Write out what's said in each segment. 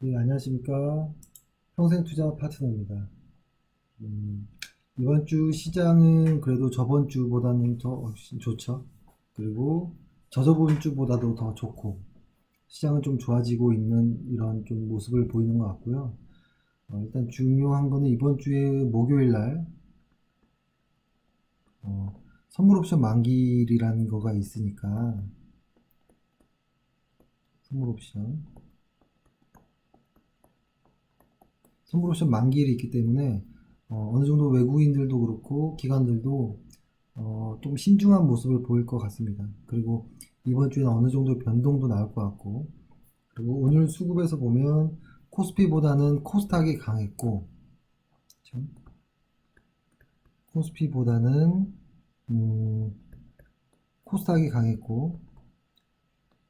네, 안녕하십니까. 평생투자 파트너입니다. 음, 이번 주 시장은 그래도 저번 주보다는 더 훨씬 좋죠. 그리고 저저번 주보다도 더 좋고, 시장은 좀 좋아지고 있는 이런 좀 모습을 보이는 것 같고요. 일단 중요한 거는 이번 주에 목요일 날, 어, 선물 옵션 만기일이라는 거가 있으니까, 선물 옵션. 선물 옵션 만기일이 있기 때문에, 어느 정도 외국인들도 그렇고, 기관들도 좀 신중한 모습을 보일 것 같습니다. 그리고 이번 주에는 어느 정도 변동도 나올 것 같고, 그리고 오늘 수급에서 보면 코스피보다는 코스닥이 강했고, 그쵸? 코스피보다는 음, 코스닥이 강했고,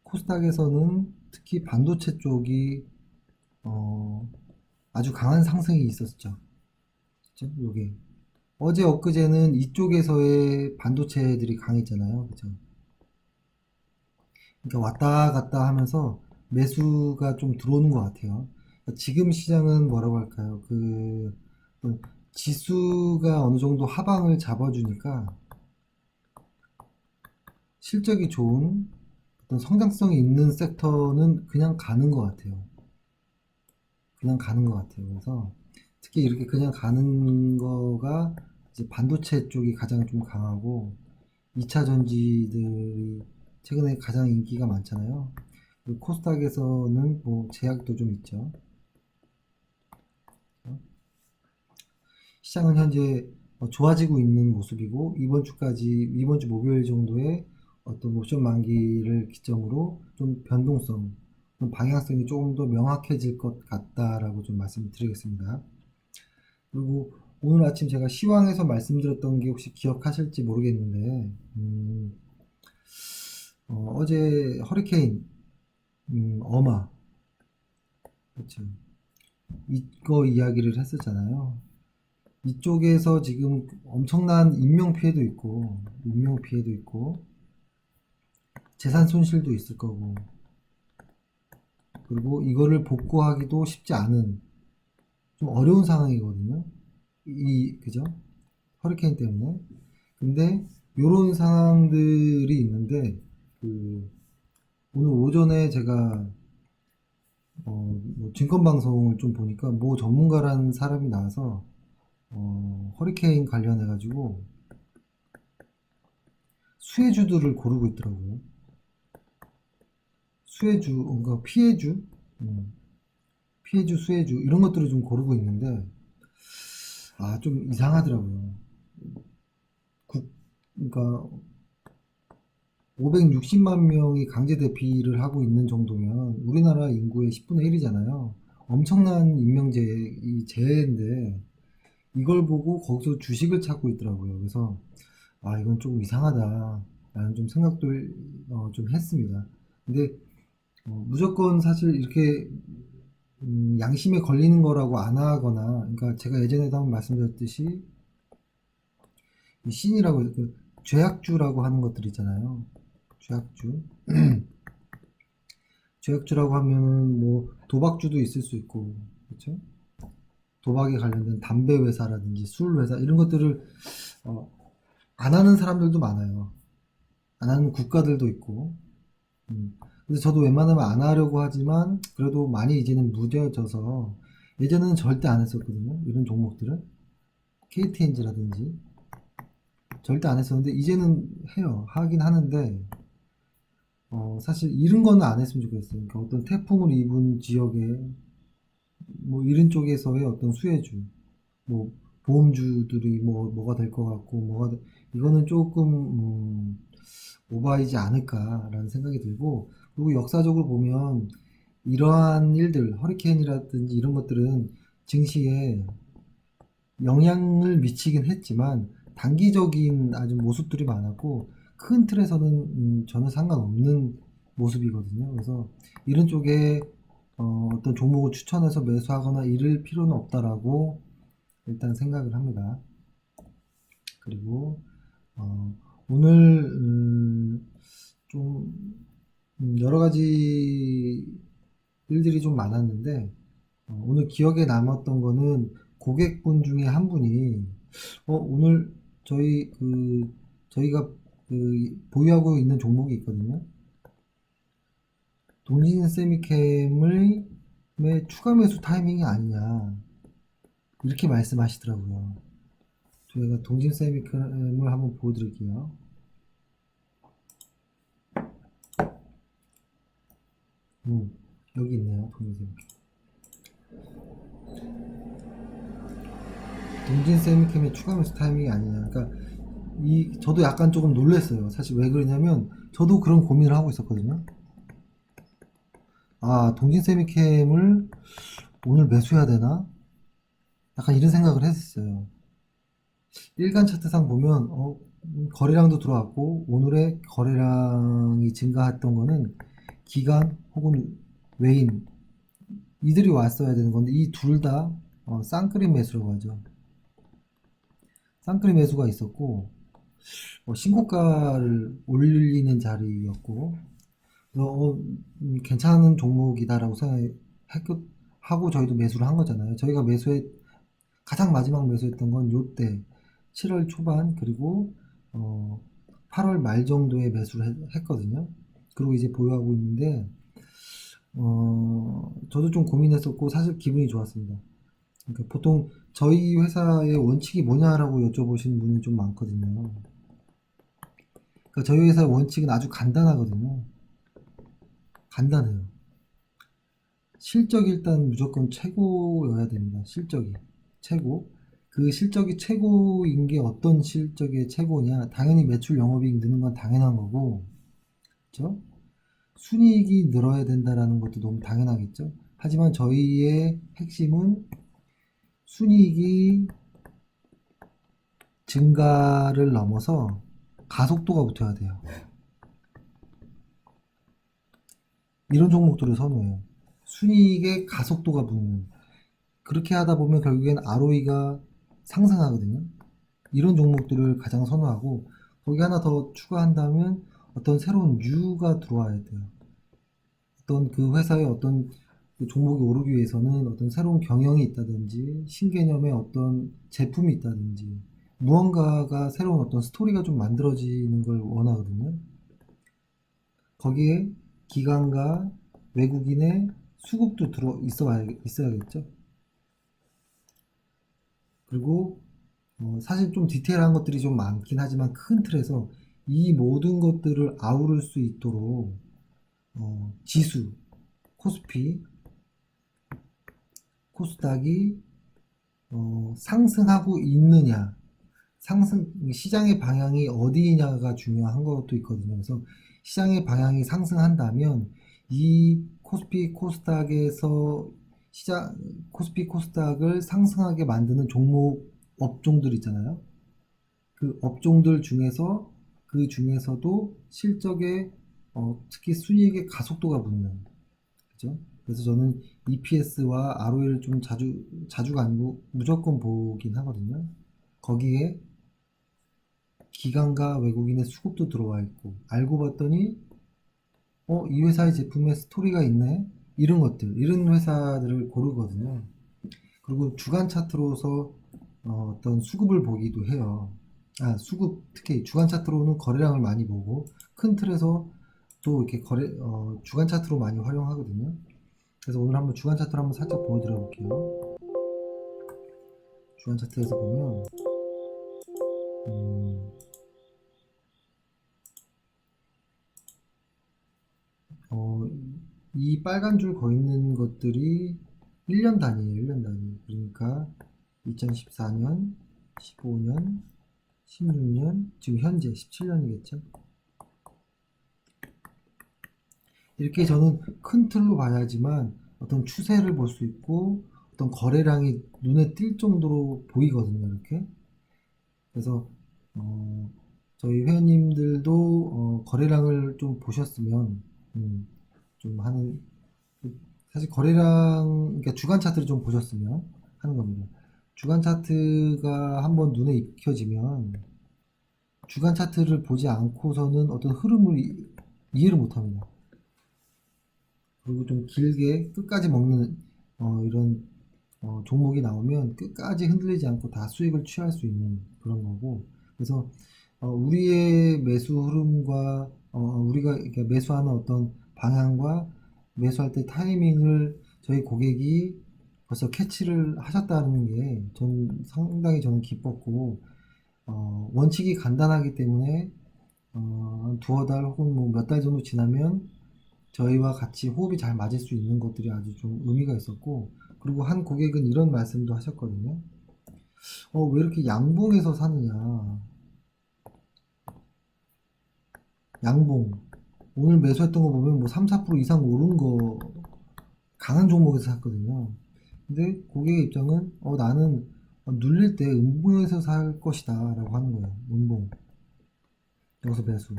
코스닥에서는 특히 반도체 쪽이 어, 아주 강한 상승이 있었죠. 그쵸? 요게 어제 엊그제는 이쪽에서의 반도체들이 강했잖아요. 그죠? 그러니까 왔다 갔다 하면서 매수가 좀 들어오는 것 같아요. 그러니까 지금 시장은 뭐라고 할까요? 어떤 지수가 어느 정도 하방을 잡아주니까 실적이 좋은 어떤 성장성이 있는 섹터는 그냥 가는 것 같아요. 그냥 가는 것 같아요. 그래서 특히 이렇게 그냥 가는 거가 이제 반도체 쪽이 가장 좀 강하고 2차 전지들이 최근에 가장 인기가 많잖아요. 그리고 코스닥에서는 뭐 제약도 좀 있죠. 시장은 현재 좋아지고 있는 모습이고 이번 주 목요일 정도에 어떤 옵션 만기를 기점으로 좀 변동성, 좀 방향성이 조금 더 명확해질 것 같다라고 좀 말씀드리겠습니다. 그리고 오늘 아침 제가 시황에서 말씀드렸던 게 혹시 기억하실지 모르겠는데, 어제 허리케인 어마, 그렇죠. 이거 이야기를 했었잖아요. 이쪽에서 지금 엄청난 인명 피해도 있고, 재산 손실도 있을 거고, 그리고 이거를 복구하기도 쉽지 않은 좀 어려운 상황이거든요. 그죠? 허리케인 때문에. 근데 요런 상황들이 있는데, 그, 오늘 오전에 제가 뭐 증권 방송을 좀 보니까 모 전문가라는 사람이 나와서 허리케인 관련해 가지고 수혜주들을 고르고 있더라고요. 수혜주, 뭔가 피해주, 음, 피해주, 수혜주 이런 것들을 좀 고르고 있는데 좀 이상하더라고요. 그러니까 560만 명이 강제 대피를 하고 있는 정도면 우리나라 인구의 10분의 1이잖아요. 엄청난 이 재해인데 이걸 보고 거기서 주식을 찾고 있더라고요. 그래서 이건 조금 이상하다라는 좀 생각들 좀 했습니다. 근데 무조건 사실 이렇게 양심에 걸리는 거라고 안 하거나, 그러니까 제가 예전에도 한번 말씀드렸듯이 이 신이라고 그 죄악주라고 하는 것들 있잖아요. 죄악주. 죄악주라고 하면은 뭐 도박주도 있을 수 있고, 그렇죠? 도박에 관련된 담배 회사라든지 술 회사 이런 것들을 어, 안 하는 사람들도 많아요. 안 하는 국가들도 있고. 그래서 저도 웬만하면 안 하려고 하지만 그래도 많이 이제는 무뎌져서 예전에는 절대 안 했었거든요. 이런 종목들은 KTNG라든지 절대 안 했었는데 이제는 해요. 하긴 하는데 사실 이런 거는 안 했으면 좋겠어요. 그러니까 어떤 태풍을 입은 지역에 뭐 이런 쪽에서의 어떤 수혜주, 뭐 보험주들이 뭐가 될 것 같고 이거는 조금 오바이지 않을까라는 생각이 들고 그리고 역사적으로 보면 이러한 일들 허리케인이라든지 이런 것들은 증시에 영향을 미치긴 했지만 단기적인 아주 모습들이 많았고 큰 틀에서는 전혀 상관없는 모습이거든요. 그래서 이런 쪽에 어떤 종목을 추천해서 매수하거나 이럴 필요는 없다라고 일단 생각을 합니다. 그리고 오늘 좀 여러 가지 일들이 좀 많았는데 오늘 기억에 남았던 거는 고객분 중에 한 분이 오늘 저희가 보유하고 있는 종목이 있거든요. 동진 세미캠의 추가 매수 타이밍이 아니냐 이렇게 말씀하시더라고요. 저희가 동진 세미캠을 한번 보여드릴게요. 여기 있네요. 동진 세미캠. 동진 세미캠의 추가 매수 타이밍이 아니냐. 그러니까 저도 약간 조금 놀랐어요. 사실 왜 그러냐면 저도 그런 고민을 하고 있었거든요. 아, 동진 세미캠을 오늘 매수해야 되나? 약간 이런 생각을 했었어요. 일간 차트상 보면 거래량도 들어왔고 오늘의 거래량이 증가했던 거는 기관 혹은 외인 이들이 왔어야 되는 건데 이 둘 다 쌍끌림 매수라고 하죠. 쌍끌림 매수가 있었고 신고가를 올리는 자리였고 괜찮은 종목이다라고 생각하고 저희도 매수를 한 거잖아요. 저희가 가장 마지막 매수했던 건 요때 7월 초반 그리고 8월 말 정도에 매수를 했거든요. 그리고 이제 보유하고 있는데 저도 좀 고민했었고 사실 기분이 좋았습니다. 그러니까 보통 저희 회사의 원칙이 뭐냐라고 여쭤보시는 분이 좀 많거든요. 그러니까 저희 회사의 원칙은 아주 간단하거든요. 간단해요. 실적이 일단 무조건 최고여야 됩니다. 실적이 최고. 그 실적이 최고인 게 어떤 실적이 최고냐? 당연히 매출 영업이익 느는 건 당연한 거고, 그렇죠? 순이익이 늘어야 된다라는 것도 너무 당연하겠죠. 하지만 저희의 핵심은 순이익이 증가를 넘어서 가속도가 붙어야 돼요. 이런 종목들을 선호해요. 순이익의 가속도가 붙는. 그렇게 하다 보면 결국엔 ROE가 상승하거든요. 이런 종목들을 가장 선호하고 거기 하나 더 추가한다면 어떤 새로운 뉴가 들어와야 돼요. 어떤 그 회사의 어떤 그 종목이 오르기 위해서는 어떤 새로운 경영이 있다든지 신개념의 어떤 제품이 있다든지 무언가가 새로운 어떤 스토리가 좀 만들어지는 걸 원하거든요. 거기에 기관과 외국인의 수급도 있어야겠죠. 그리고 사실 좀 디테일한 것들이 좀 많긴 하지만 큰 틀에서 이 모든 것들을 아우를 수 있도록 지수, 코스피, 코스닥이 상승하고 있느냐, 시장의 방향이 어디냐가 중요한 것도 있거든요. 그래서 시장의 방향이 상승한다면 이 코스피, 코스닥에서 코스피, 코스닥을 상승하게 만드는 업종들 있잖아요. 그 업종들 중에서 그 중에서도 실적에 특히 순이익의 가속도가 붙는 그죠? 그래서 저는 EPS와 ROE를 좀 자주가 아니고 무조건 보긴 하거든요. 거기에 기관과 외국인의 수급도 들어와 있고 알고 봤더니 이 회사의 제품에 스토리가 있네 이런 회사들을 고르거든요. 그리고 주간 차트로서 어떤 수급을 보기도 해요. 수급 특히 주간 차트로는 거래량을 많이 보고 큰 틀에서 또 이렇게 주간 차트로 많이 활용하거든요. 그래서 오늘 한번 주간 차트를 한번 살짝 보여드려 볼게요. 주간 차트에서 보면 이 빨간 줄 거 있는 것들이 1년 단위예요. 1년 단위. 그러니까 2014년, 15년, 16년, 지금 현재 17년이겠죠. 이렇게 저는 큰 틀로 봐야지만 어떤 추세를 볼 수 있고 어떤 거래량이 눈에 띌 정도로 보이거든요. 이렇게. 그래서 저희 회원님들도 거래량을 좀 보셨으면 좀 하는 사실 그러니까 주간 차트를 좀 보셨으면 하는 겁니다. 주간 차트가 한번 눈에 익혀지면 주간 차트를 보지 않고서는 어떤 흐름을 이해를 못 합니다. 그리고 좀 길게 끝까지 먹는 이런 종목이 나오면 끝까지 흔들리지 않고 다 수익을 취할 수 있는 그런 거고. 그래서 우리의 매수 흐름과 우리가 이렇게 매수하는 어떤 방향과 매수할 때 타이밍을 저희 고객이 벌써 캐치를 하셨다는 게 상당히 저는 기뻤고, 원칙이 간단하기 때문에 한 두어 달 혹은 뭐 몇 달 정도 지나면 저희와 같이 호흡이 잘 맞을 수 있는 것들이 아주 좀 의미가 있었고, 그리고 한 고객은 이런 말씀도 하셨거든요. 왜 이렇게 양봉에서 사느냐. 양봉. 오늘 매수했던 거 보면 뭐 3, 4% 이상 오른 거 강한 종목에서 샀거든요. 근데 고객의 입장은 나는 눌릴 때 음봉에서 살 것이다 라고 하는 거예요. 음봉. 여기서 매수.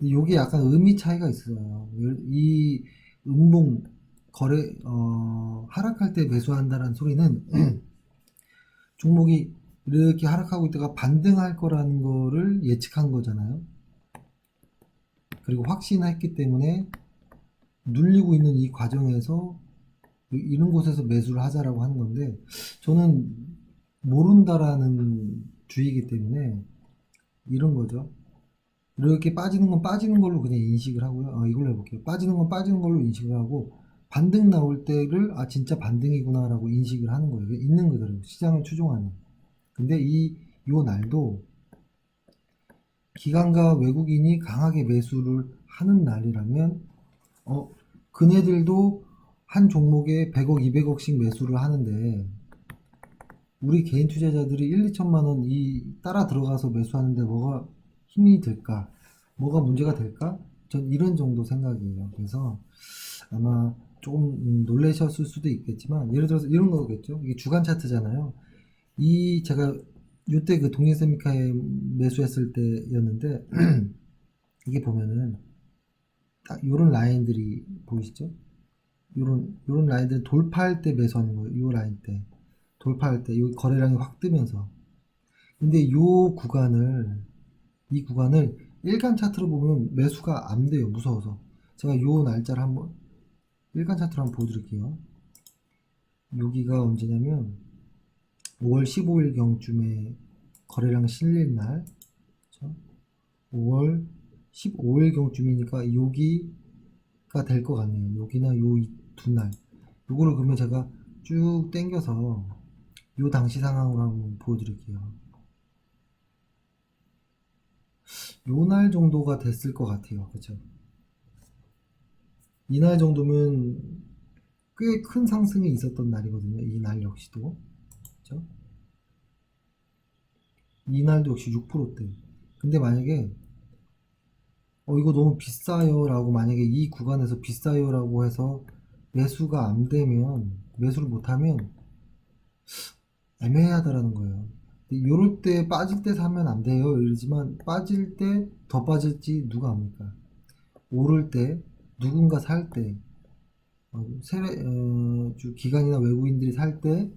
요게 약간 의미 차이가 있어요. 이 음봉 거래 하락할 때 매수한다는 소리는 종목이 이렇게 하락하고 있다가 반등할 거라는 거를 예측한 거잖아요. 그리고 확신했기 때문에 눌리고 있는 이 과정에서 이런 곳에서 매수를 하자라고 하는 건데, 저는 모른다라는 주의이기 때문에 이런 거죠. 이렇게 빠지는 건 빠지는 걸로 그냥 인식을 하고요. 이걸로 해볼게요. 빠지는 건 빠지는 걸로 인식을 하고, 반등 나올 때를 진짜 반등이구나 라고 인식을 하는 거예요. 있는 그대로 시장을 추종하는. 근데 요 날도 기관과 외국인이 강하게 매수를 하는 날이라면 그네들도 한 종목에 100억, 200억씩 매수를 하는데, 우리 개인 투자자들이 1, 2천만 원 따라 들어가서 매수하는데 뭐가 힘이 들까? 뭐가 문제가 될까? 전 이런 정도 생각이에요. 그래서 아마 조금 놀라셨을 수도 있겠지만, 예를 들어서 이런 거겠죠. 이게 주간 차트잖아요. 제가 이때 그 동일세미카에 매수했을 때였는데, 이게 보면은 딱 요런 라인들이 보이시죠? 요런 라인들 돌파할 때 매수하는 거예요. 요 라인 때. 돌파할 때, 요 거래량이 확 뜨면서. 근데 이 구간을 일간 차트로 보면 매수가 안 돼요. 무서워서. 제가 요 날짜를 한번, 일간 차트로 한번 보여드릴게요. 여기가 언제냐면, 5월 15일경쯤에 거래량 실린 날, 그쵸? 5월 15일경쯤이니까 여기가 될 것 같네요. 여기나 요 두 날. 요거를 그러면 제가 쭉 당겨서 요 당시 상황으로 한번 보여드릴게요. 요 날 정도가 됐을 것 같아요. 그쵸? 이날 정도면 꽤 큰 상승이 있었던 날이거든요. 이 날 역시도. 그쵸? 이날도 역시 6%대. 근데 만약에 이거 너무 비싸요 라고, 만약에 이 구간에서 비싸요 라고 해서 매수가 안 되면, 매수를 못하면 애매하다라는 거예요. 요럴 때 빠질 때 사면 안 돼요 이러지만, 빠질 때 더 빠질지 누가 압니까? 오를 때 누군가 살 때, 기관이나 외국인들이 살 때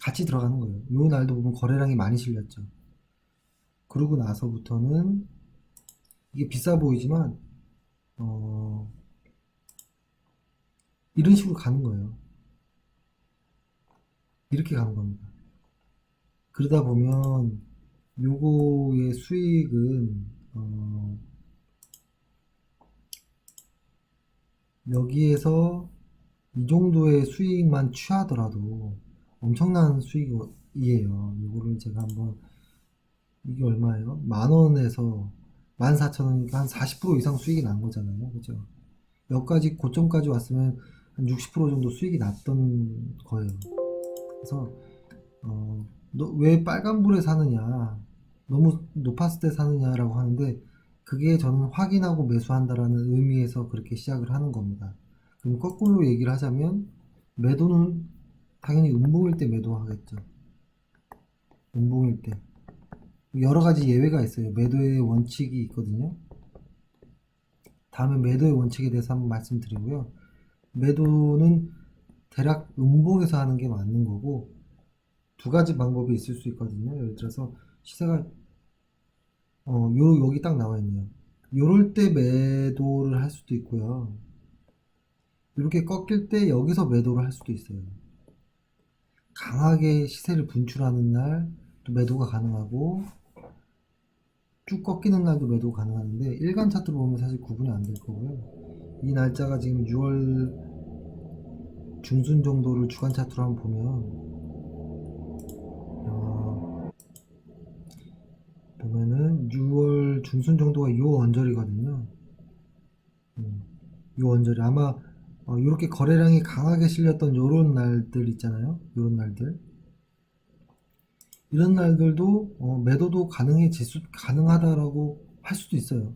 같이 들어가는 거예요. 요 날도 보면 거래량이 많이 실렸죠. 그러고 나서부터는 이게 비싸 보이지만 어, 이런 식으로 가는 거예요. 이렇게 가는 겁니다. 그러다 보면 요거의 수익은 여기에서 이 정도의 수익만 취하더라도 엄청난 수익이에요. 이거를 제가 한번, 이게 얼마예요? 10,000원에서 14,000원이니까 한 40% 이상 수익이 난 거잖아요. 그죠? 여기까지 고점까지 왔으면 한 60% 정도 수익이 났던 거예요. 그래서 왜 빨간불에 사느냐, 너무 높았을 때 사느냐라고 하는데, 그게 저는 확인하고 매수한다라는 의미에서 그렇게 시작을 하는 겁니다. 그럼 거꾸로 얘기를 하자면, 매도는 당연히 음봉일 때 매도하겠죠. 음봉일 때. 여러 가지 예외가 있어요. 매도의 원칙이 있거든요. 다음에 매도의 원칙에 대해서 한번 말씀드리고요. 매도는 대략 음봉에서 하는 게 맞는 거고, 두 가지 방법이 있을 수 있거든요. 예를 들어서 시세가 여기 딱 나와 있네요. 요럴 때 매도를 할 수도 있고요. 이렇게 꺾일 때 여기서 매도를 할 수도 있어요. 강하게 시세를 분출하는 날 또 매도가 가능하고, 쭉 꺾이는 날도 매도 가능한데 일간 차트로 보면 사실 구분이 안 될 거고요. 이 날짜가 지금 6월 중순 정도를 주간 차트로 한번 보면은 6월 중순 정도가 요 언저리거든요. 요 언저리 아마 이렇게 거래량이 강하게 실렸던 요런 날들 있잖아요. 요런 날들, 이런 날들도 매도도 가능하다라고 할 수도 있어요.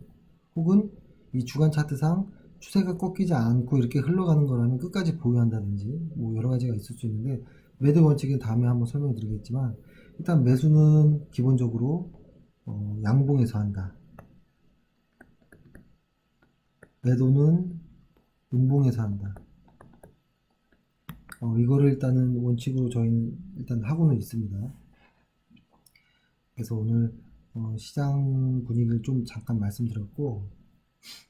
혹은 이 주간 차트상 추세가 꺾이지 않고 이렇게 흘러가는 거라면 끝까지 보유한다든지 뭐 여러 가지가 있을 수 있는데, 매도 원칙은 다음에 한번 설명해 드리겠지만, 일단 매수는 기본적으로 양봉에서 한다. 매도는 음봉에서 한다. 이거를 일단은 원칙으로 저희는 일단 하고는 있습니다. 그래서 오늘 시장 분위기를 좀 잠깐 말씀드렸고,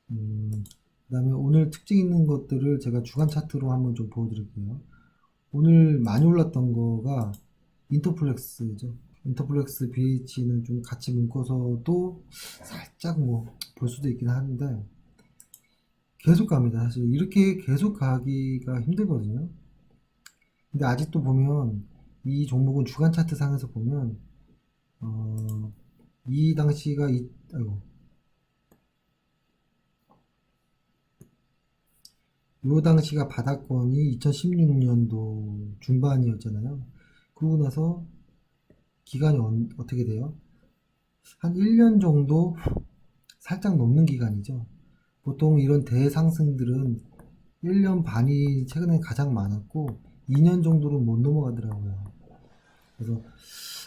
그 다음에 오늘 특징 있는 것들을 제가 주간 차트로 한번 좀 보여드릴게요. 오늘 많이 올랐던 거가 인터플렉스죠. 인터플렉스 BH는 좀 같이 묶어서도 살짝 뭐 볼 수도 있긴 한데, 계속 갑니다. 사실 이렇게 계속 가기가 힘들거든요. 근데 아직도 보면 이 종목은 주간 차트 상에서 보면 어, 이 당시가 아이고, 요 당시가 바닥권이 2016년도 중반이었잖아요. 그러고 나서 기간이 어떻게 돼요? 한 1년 정도 살짝 넘는 기간이죠. 보통 이런 대상승들은 1년 반이 최근에 가장 많았고 2년 정도는 못 넘어가더라고요. 그래서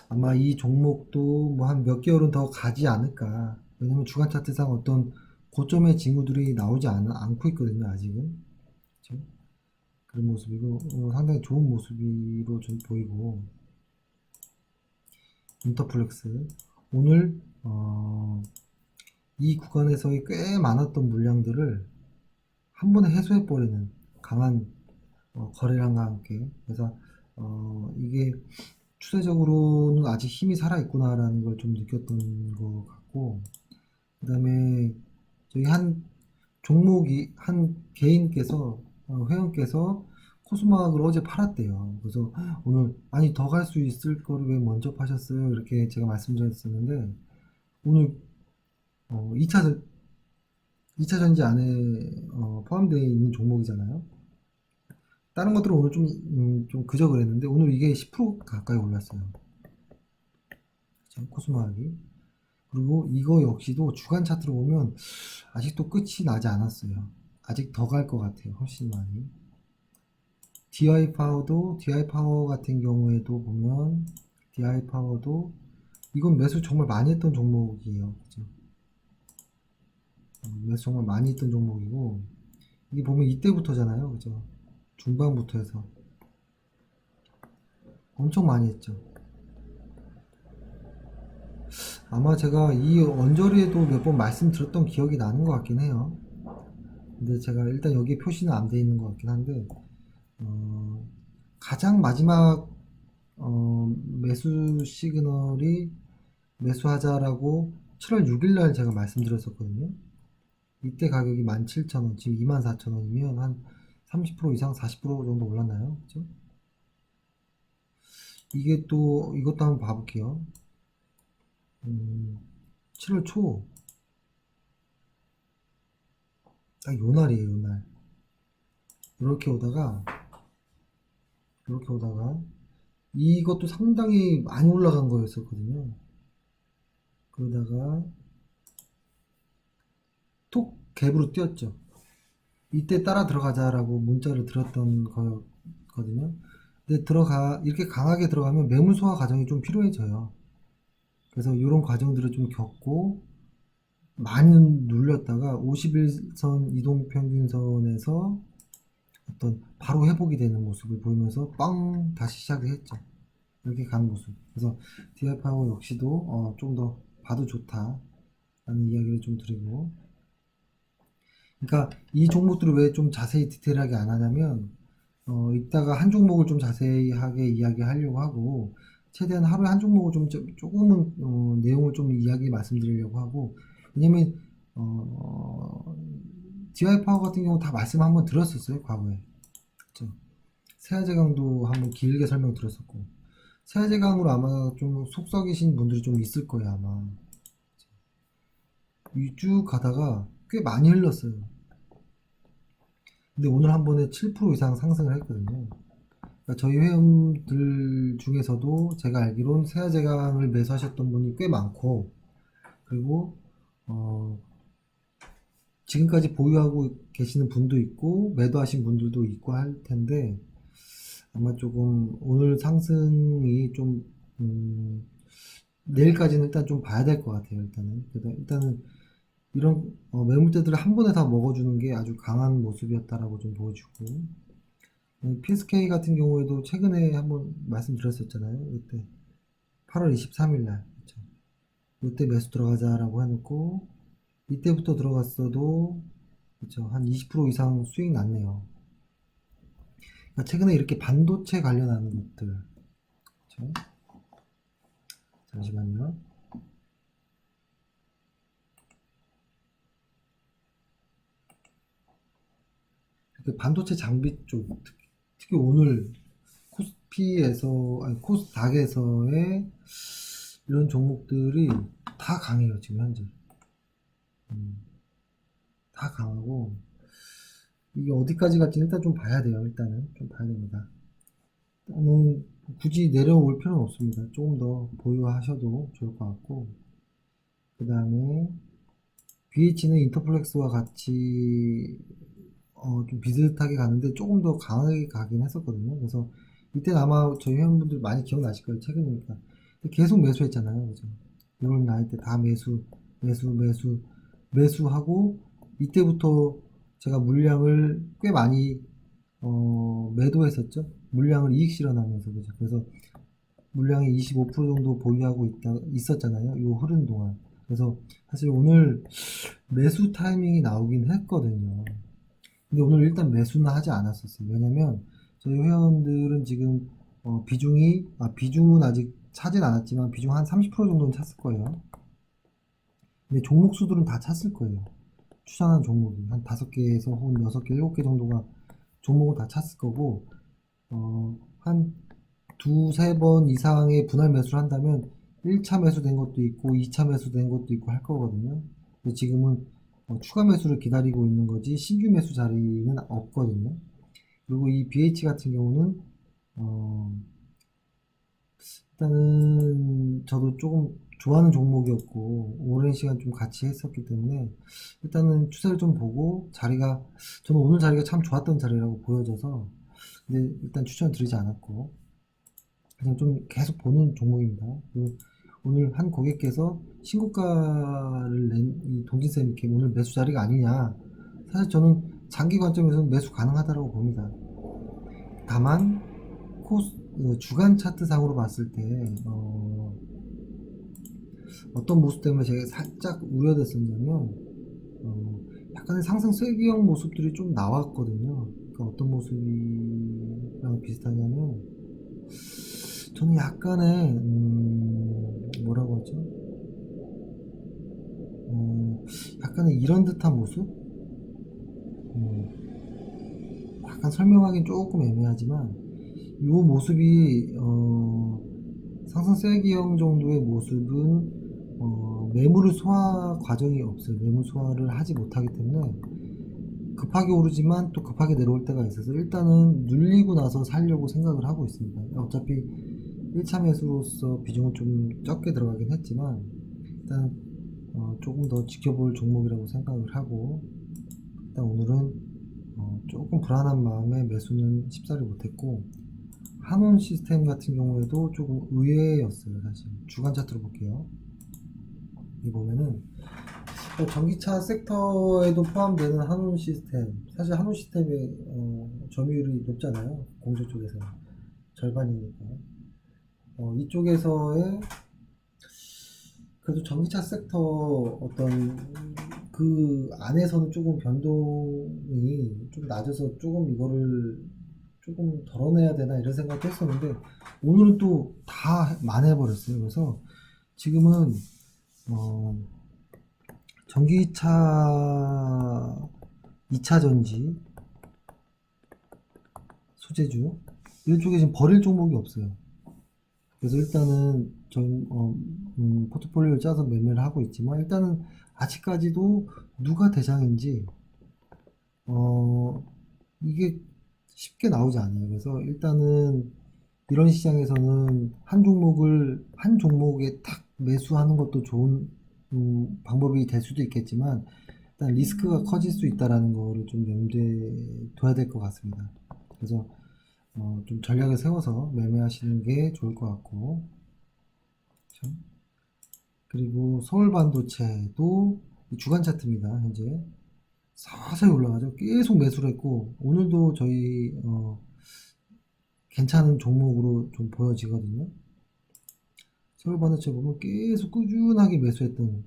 아마 이 종목도 뭐 한 몇 개월은 더 가지 않을까. 왜냐면 주간 차트상 어떤 고점의 징후들이 나오지 않고 있거든요, 아직은. 그렇죠? 그런 모습이고, 상당히 좋은 모습으로 좀 보이고, 인터플렉스. 오늘, 이 구간에서의 꽤 많았던 물량들을 한 번에 해소해버리는 강한 거래량과 함께. 그래서, 이게 추세적으로는 아직 힘이 살아있구나라는 걸 좀 느꼈던 것 같고, 그 다음에 저희 한 개인께서, 회원께서 코스닥을 어제 팔았대요. 그래서 오늘 아니 더 갈 수 있을 거를 왜 먼저 파셨어요? 이렇게 제가 말씀드렸었는데, 오늘 2차 전지 안에 포함되어 있는 종목이잖아요. 다른 것들은 오늘 좀 그저 그랬는데 오늘 이게 10% 가까이 올랐어요. 코스닥이. 그리고 이거 역시도 주간 차트로 보면 아직도 끝이 나지 않았어요. 아직 더 갈 것 같아요. 훨씬 많이. DI 파워 같은 경우에도 보면, DI 파워도 이건 매수 정말 많이 했던 종목이에요. 그죠? 매수 정말 많이 했던 종목이고, 이게 보면 이때부터잖아요. 그죠? 중반부터 해서 엄청 많이 했죠. 아마 제가 이 언저리에도 몇 번 말씀드렸던 기억이 나는 것 같긴 해요. 근데 제가 일단 여기에 표시는 안 돼 있는 것 같긴 한데, 어, 가장 마지막 매수 시그널이 매수하자라고 7월 6일 날 제가 말씀드렸었거든요. 이때 가격이 17,000원, 지금 24,000원이면 한 30% 이상, 40% 정도 올랐나요? 그죠? 이게 또 이것도 한번 봐볼게요. 7월 초, 딱 요 날이에요, 요 날. 이렇게 오다가, 이렇게 오다가, 이것도 상당히 많이 올라간 거였었거든요. 그러다가 톡 갭으로 뛰었죠. 이때 따라 들어가자라고 문자를 드렸던 거거든요. 근데 이렇게 강하게 들어가면 매물 소화 과정이 좀 필요해져요. 그래서 이런 과정들을 좀 겪고 많이 눌렸다가 51선 이동평균선에서 어떤 바로 회복이 되는 모습을 보이면서 빵 다시 시작을 했죠. 이렇게 가는 모습. 그래서 DI 파워 역시도 좀 더 봐도 좋다라는 이야기를 좀 드리고, 그러니까 이 종목들을 왜 좀 자세히 디테일하게 안 하냐면 이따가 한 종목을 좀 자세하게 이야기하려고 하고 최대한 하루에 한 종목을 좀 조금은 내용을 좀 이야기 말씀드리려고 하고 왜냐면 어, DI 파워 같은 경우 다 말씀 한번 들었었어요 과거에. 그쵸? 세아제강도 한번 길게 설명 드렸었고 세아제강으로 아마 좀 속썩이신 분들이 좀 있을 거예요 아마. 쭉 가다가 꽤 많이 흘렀어요. 근데 오늘 한 번에 7% 이상 상승을 했거든요. 그러니까 저희 회원들 중에서도 제가 알기론 세아제강을 매수하셨던 분이 꽤 많고 그리고 어, 지금까지 보유하고 계시는 분도 있고 매도하신 분들도 있고 할 텐데 아마 조금 오늘 상승이 좀 내일까지는 일단 좀 봐야 될 것 같아요. 일단은 이런 매물대들을 한 번에 다 먹어주는 게 아주 강한 모습이었다라고 좀 보여주고 PSK 같은 경우에도 최근에 한번 말씀드렸었잖아요. 이때 8월 23일 날 그쵸? 이때 매수 들어가자라고 해놓고 이때부터 들어갔어도 그쵸? 한 20% 이상 수익 났네요. 그러니까 최근에 이렇게 반도체 관련하는 것들 그쵸? 잠시만요. 이렇게 반도체 장비 쪽 특히 오늘 코스피에서 아니 코스닥에서의 이런 종목들이 다 강해요 지금 현재. 다 강하고 이게 어디까지 갈지 일단 좀 봐야 돼요. 일단은 좀 봐야 됩니다. 일단은 굳이 내려올 필요는 없습니다. 조금 더 보유하셔도 좋을 것 같고 그 다음에 BH는 인터플렉스와 같이 좀 비슷하게 가는데 조금 더 강하게 가긴 했었거든요. 그래서 이때는 아마 저희 회원분들 많이 기억나실 거예요. 최근이니까. 계속 매수했잖아요. 그죠? 이런 나이 때 다 매수하고 이때부터 제가 물량을 꽤 많이 매도했었죠. 물량을 이익 실현하면서 그죠. 그래서 물량의 25% 정도 보유하고 있었잖아요. 이 흐른 동안. 그래서 사실 오늘 매수 타이밍이 나오긴 했거든요. 근데 오늘 일단 매수는 하지 않았었어요. 왜냐면 저희 회원들은 지금 비중은 아직 차진 않았지만 비중 한 30% 정도는 찼을 거예요. 근데 종목 수들은 다 찼을 거예요. 추천한 종목이 한 5개에서 혹은 6개, 7개 정도가 종목을 다 찼을 거고 한 두세 번 이상의 분할 매수를 한다면 1차 매수된 것도 있고 2차 매수된 것도 있고 할 거거든요. 근데 지금은 추가 매수를 기다리고 있는 거지 신규 매수 자리는 없거든요. 그리고 이 BH 같은 경우는 일단은 저도 조금 좋아하는 종목이었고 오랜 시간 좀 같이 했었기 때문에 일단은 추세를 좀 보고 저는 오늘 자리가 참 좋았던 자리라고 보여져서 근데 일단 추천을 드리지 않았고 그냥 좀 계속 보는 종목입니다. 그리고 오늘 한 고객께서 신고가를 낸 이 동진쌤 이렇게 오늘 매수 자리가 아니냐. 사실 저는 장기 관점에서는 매수 가능하다고 봅니다. 다만 주간 차트상으로 봤을 때 어떤 모습 때문에 제가 살짝 우려됐었냐면 약간의 상승 쐐기형 모습들이 좀 나왔거든요. 그러니까 어떤 모습이랑 비슷하냐면 저는 약간의 뭐라고 하죠? 약간의 이런 듯한 모습? 약간 설명하기는 조금 애매하지만 이 모습이 상승 쐐기형 정도의 모습은 매물을 소화 과정이 없어요. 매물 소화를 하지 못하기 때문에 급하게 오르지만 또 급하게 내려올 때가 있어서 일단은 눌리고 나서 살려고 생각을 하고 있습니다. 어차피 1차 매수로서 비중은 좀 적게 들어가긴 했지만 일단 조금 더 지켜볼 종목이라고 생각을 하고 일단 오늘은 조금 불안한 마음에 매수는 쉽사리 못했고 한온 시스템 같은 경우에도 조금 의외였어요. 사실 주간 차트로 볼게요. 여기 보면은 전기차 섹터에도 포함되는 한온 시스템 사실 한온 시스템의 점유율이 높잖아요. 공조 쪽에서 절반이니까 이쪽에서의 그래도 전기차 섹터 어떤 그 안에서는 조금 변동이 좀 낮아서 조금 이거를 조금 덜어내야 되나 이런 생각도 했었는데 오늘은 또 다 만회해버렸어요. 그래서 지금은 어, 전기차 2차 전지 소재주 이쪽에 지금 버릴 종목이 없어요. 그래서 일단은 전 포트폴리오를 짜서 매매를 하고 있지만 일단은 아직까지도 누가 대장인지 어, 이게 쉽게 나오지 않아요. 그래서 일단은 이런 시장에서는 한 종목에 탁 매수하는 것도 좋은 방법이 될 수도 있겠지만 일단 리스크가 커질 수 있다라는 거를 좀 염두에 둬야 될 것 같습니다. 그래서 좀 전략을 세워서 매매하시는 게 좋을 것 같고 그렇죠? 그리고 서울 반도체도 주간 차트입니다. 현재 서서히 올라가죠. 계속 매수를 했고 오늘도 저희 괜찮은 종목으로 좀 보여지거든요. 서울 반도체 보면 계속 꾸준하게 매수했던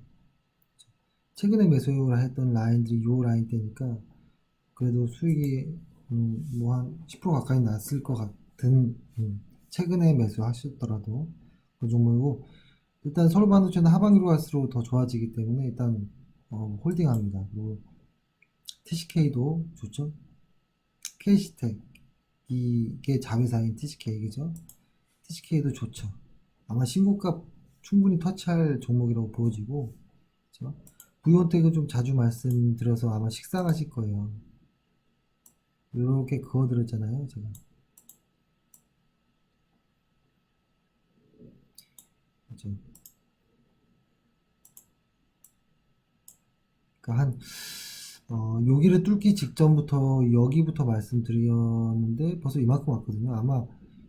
최근에 매수를 했던 라인들이 요 라인대니까 그래도 수익이 뭐 한 10% 가까이 났을 것 같은 최근에 매수하셨더라도 그 종목이고 일단 서울 반도체는 하반기로 갈수록 더 좋아지기 때문에 일단 홀딩합니다. 그리고 TCK도 좋죠. K시텍 이게 자회사인 TCK 그죠? TCK도 좋죠. 아마 신고가 충분히 터치할 종목이라고 보여지고 그죠? 부위원택은 좀 자주 말씀드려서 아마 식상하실 거예요. 이렇게 그어드렸잖아요 제가. 그죠? 그러니까 여기를 뚫기 직전부터 여기부터 말씀드렸는데 벌써 이만큼 왔거든요. 아마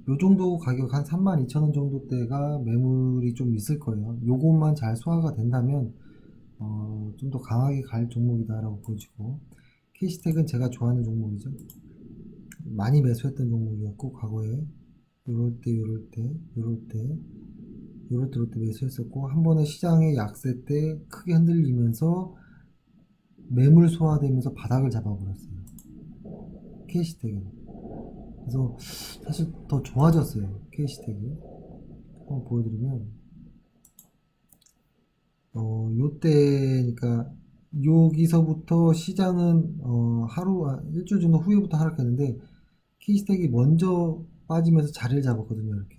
요 정도 가격 한 32,000원 정도대가 매물이 좀 있을 거예요. 요것만 잘 소화가 된다면 좀 더 강하게 갈 종목이다라고 보여지고 K스택은 제가 좋아하는 종목이죠. 많이 매수했던 종목이었고 과거에 요럴 때 요럴 때 요럴 때 요럴 때 요럴 때 매수했었고 한 번에 시장의 약세 때 크게 흔들리면서 매물 소화되면서 바닥을 잡아버렸어요. K시택은. 그래서 사실 더 좋아졌어요. K시택이. 한번 보여드리면 요때니까 여기서부터 시장은 일주일 정도 후에부터 하락했는데 K시택이 먼저 빠지면서 자리를 잡았거든요. 이렇게.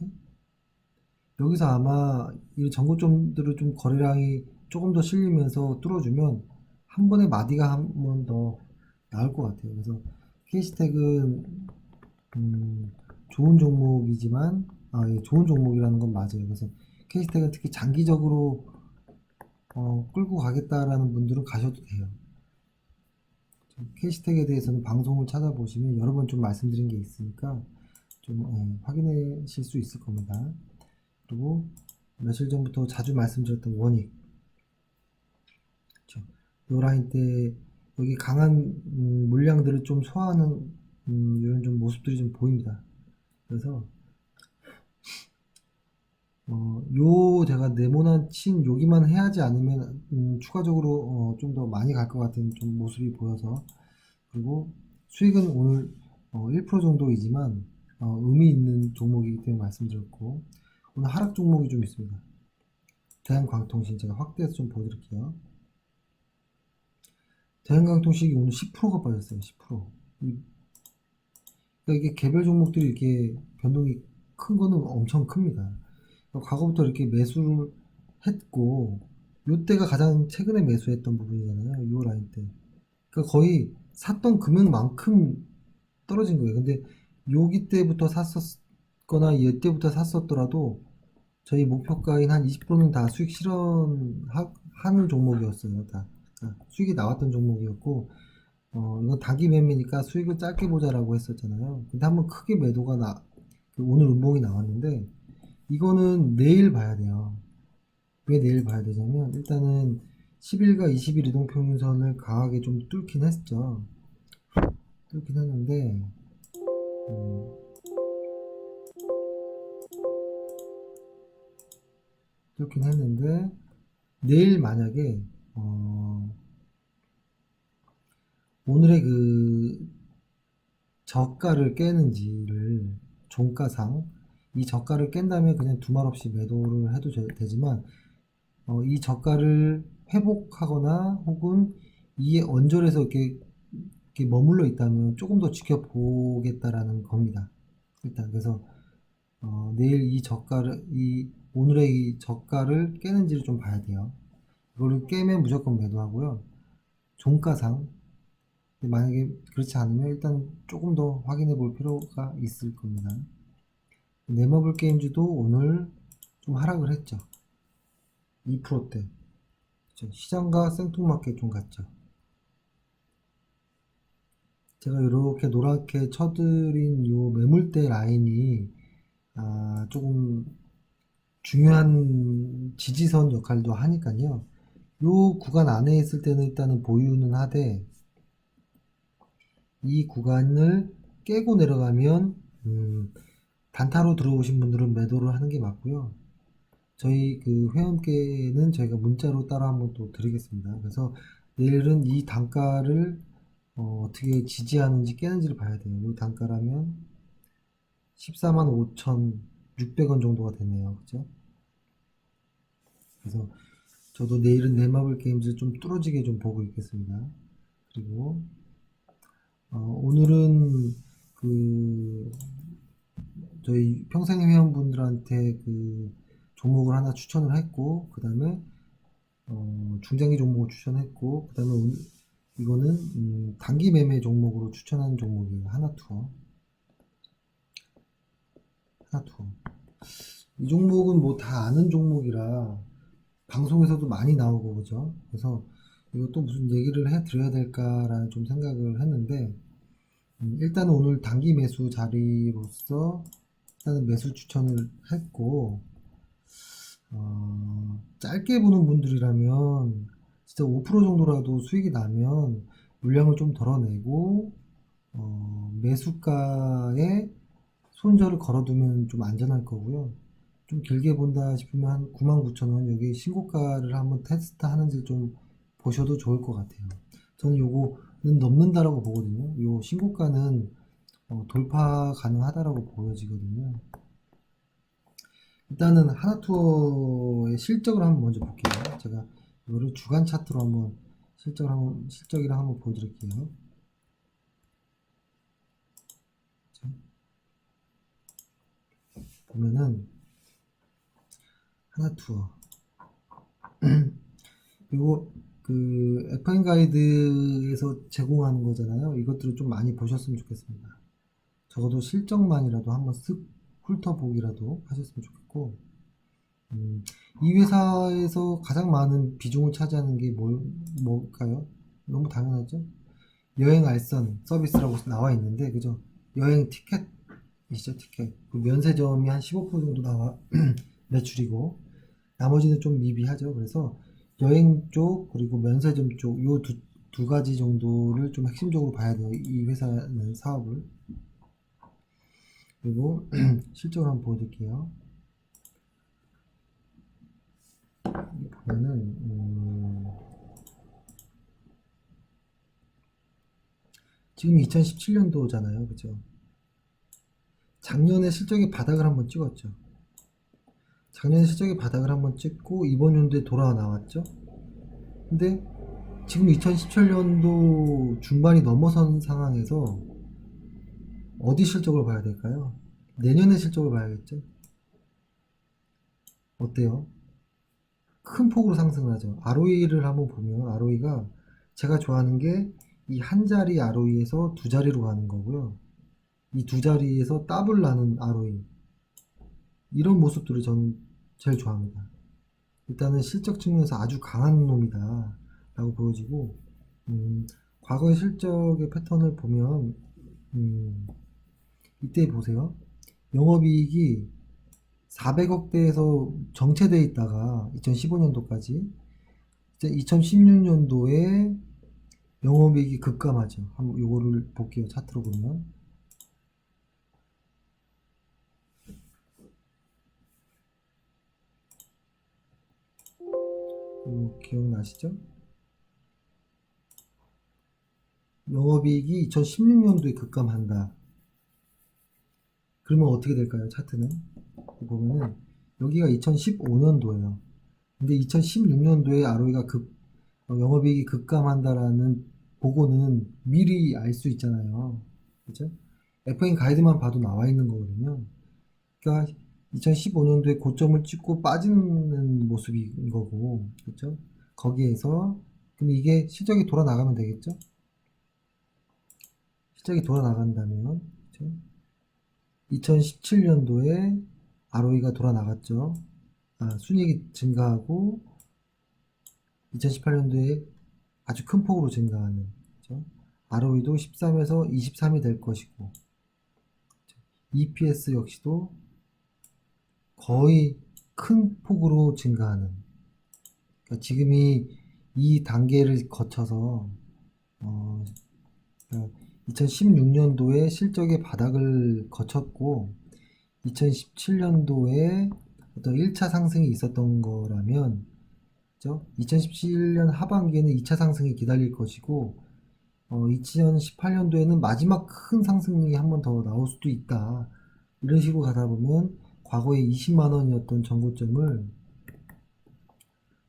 여기서 아마 이 전고점들을 좀 거래량이 조금 더 실리면서 뚫어주면 한 번에 마디가 한 번 더 나올 것 같아요. 그래서 K시택은 좋은 종목이지만 예, 좋은 종목이라는 건 맞아요. 그래서 K스택은 특히 장기적으로 끌고 가겠다라는 분들은 가셔도 돼요. K스택에 대해서는 방송을 찾아보시면 여러 번 좀 말씀드린 게 있으니까 좀 확인하실 수 있을 겁니다. 그리고 며칠 전부터 자주 말씀드렸던 원익, 그렇죠? 요 라인 때 여기 강한 물량들을 좀 소화하는 이런 좀 모습들이 좀 보입니다. 그래서 요 제가 네모난 친 여기만 해야지 않으면 추가적으로 좀 더 많이 갈 것 같은 좀 모습이 보여서 그리고 수익은 오늘 1% 정도이지만 의미 있는 종목이기 때문에 말씀드렸고 오늘 하락 종목이 좀 있습니다. 대한광통신 제가 확대해서 좀 보여드릴게요. 대한광통신이 오늘 10%가 빠졌어요. 10%. 그러니까 이게 개별 종목들이 이렇게 변동이 큰 거는 엄청 큽니다. 과거부터 이렇게 매수를 했고 요때가 가장 최근에 매수했던 부분이잖아요. 요 라인 때. 그러니까 거의 샀던 금액만큼 떨어진 거예요. 근데 여기 때부터 샀었거나 이때부터 샀었더라도 저희 목표가인 한 20%는 다 수익 실현하는 종목이었어요. 다. 그러니까 수익이 나왔던 종목이었고 이건 단기 매매니까 수익을 짧게 보자라고 했었잖아요. 근데 한번 크게 매도가 오늘 음봉이 나왔는데 이거는 내일 봐야 돼요. 왜 내일 봐야 되냐면 일단은 10일과 20일 이동평균선을 강하게 좀 뚫긴 했죠. 뚫긴 했는데 음, 뚫긴 했는데 내일 만약에 어, 오늘의 그 저가를 깨는지를 종가상 이 저가를 깬다면 그냥 두말 없이 매도를 해도 되지만 이 저가를 회복하거나 혹은 이에 언저리에서 이렇게 머물러 있다면 조금 더 지켜보겠다라는 겁니다. 일단 그래서 내일 이 오늘의 이 저가를 깨는지를 좀 봐야 돼요. 이거를 깨면 무조건 매도하고요. 종가상 만약에 그렇지 않으면 일단 조금 더 확인해 볼 필요가 있을 겁니다. 네마블 게임즈도 오늘 좀 하락을 했죠. 2%대. 그렇죠? 시장과 생뚱맞게 좀 같죠. 제가 이렇게 노랗게 쳐드린 요 매물대 라인이 조금 중요한 지지선 역할도 하니까요. 요 구간 안에 있을 때는 일단은 보유는 하되 이 구간을 깨고 내려가면 단타로 들어오신 분들은 매도를 하는 게 맞고요. 저희 그 회원께는 저희가 문자로 따로 한번 또 드리겠습니다. 그래서 내일은 이 단가를 떻게 지지하는지 깨는지를 봐야 돼요. 이 단가라면 14만 5,600원 정도가 되네요. 그죠? 그래서 저도 내일은 네마블 게임즈 좀 뚫어지게 좀 보고 있겠습니다. 그리고 오늘은 그 저희 평생 회원분들한테 그 종목을 하나 추천을 했고 그 다음에 중장기 종목을 추천했고 그 다음에 이거는 단기 매매 종목으로 추천한 종목이에요. 하나투어. 이 종목은 뭐 다 아는 종목이라 방송에서도 많이 나오고 그죠. 그래서 이것도 무슨 얘기를 해 드려야 될까라는 좀 생각을 했는데 일단 오늘 단기 매수 자리로서 일단은 매수 추천을 했고 짧게 보는 분들이라면 진짜 5% 정도라도 수익이 나면 물량을 좀 덜어내고 매수가에 손절을 걸어두면 좀 안전할 거고요. 좀 길게 본다 싶으면 한 99,000원 여기 신고가를 한번 테스트 하는지 좀 보셔도 좋을 것 같아요. 저는 요거는 넘는다라고 보거든요. 요 신고가는 돌파 가능하다라고 보여지거든요. 일단은 하나투어의 실적을 한번 먼저 볼게요. 제가 이거를 주간 차트로 한번 실적이랑 한번 보여드릴게요. 보면은 하나투어 이거 그 F인 가이드에서 제공하는 거잖아요. 이것들을 좀 많이 보셨으면 좋겠습니다. 적어도 실적만이라도 한번 쓱 훑어보기라도 하셨으면 좋겠고 이 회사에서 가장 많은 비중을 차지하는 게 뭘까요? 너무 당연하죠? 여행 알선 서비스라고 나와 있는데, 그죠? 여행 티켓이죠, 티켓. 그 면세점이 한 15% 정도 나와, 매출이고, 나머지는 좀 미비하죠. 그래서 여행 쪽, 그리고 면세점 쪽, 요 두 가지 정도를 좀 핵심적으로 봐야 돼요. 이 회사는 사업을. 그리고 실적을 한번 보여드릴게요. 보면은, 지금 2017년도잖아요. 그죠? 작년에 실적의 바닥을 한번 찍었죠. 작년 실적의 바닥을 한번 찍고 이번 연도에 돌아 나왔죠. 근데 지금 2017년도 중반이 넘어선 상황에서 어디 실적을 봐야 될까요? 내년의 실적을 봐야겠죠. 어때요? 큰 폭으로 상승을 하죠. ROE를 한번 보면 ROE가 제가 좋아하는 게 이 한 자리 ROE에서 두 자리로 가는 거고요. 이 두 자리에서 더블 나는 ROE 이런 모습들을 저는 제일 좋아합니다. 일단은 실적 측면에서 아주 강한 놈이다 라고 보여지고 과거의 실적의 패턴을 보면 이때 보세요. 영업이익이 400억대에서 정체되어 있다가 2015년도까지 2016년도에 영업이익이 급감하죠. 한번 요거를 볼게요. 차트로 보면 기억나시죠? 영업이익이 2016년도에 급감한다. 그러면 어떻게 될까요? 차트는 보면은 여기가 2015년도예요. 근데 2016년도에 ROE가 영업이익이 급감한다라는 보고는 미리 알 수 있잖아요. 그죠? FA 가이드만 봐도 나와 있는 거거든요. 그러니까 2015년도에 고점을 찍고 빠지는 모습인 거고, 그죠? 거기에서 그럼 이게 실적이 돌아 나가면 되겠죠? 실적이 돌아 나간다면, 그죠? 2017년도에 ROE가 돌아 나갔죠. 순이익이 증가하고 2018년도에 아주 큰 폭으로 증가하는, 그죠? ROE도 13에서 23이 될 것이고, EPS 역시도 거의 큰 폭으로 증가하는. 그러니까 지금이 이 단계를 거쳐서 2016년도에 실적의 바닥을 거쳤고 2017년도에 어떤 1차 상승이 있었던 거라면, 그죠? 2017년 하반기에는 2차 상승이 기다릴 것이고 2018년도에는 마지막 큰 상승이 한 번 더 나올 수도 있다. 이런 식으로 가다 보면 과거에 20만 원이었던 전고점을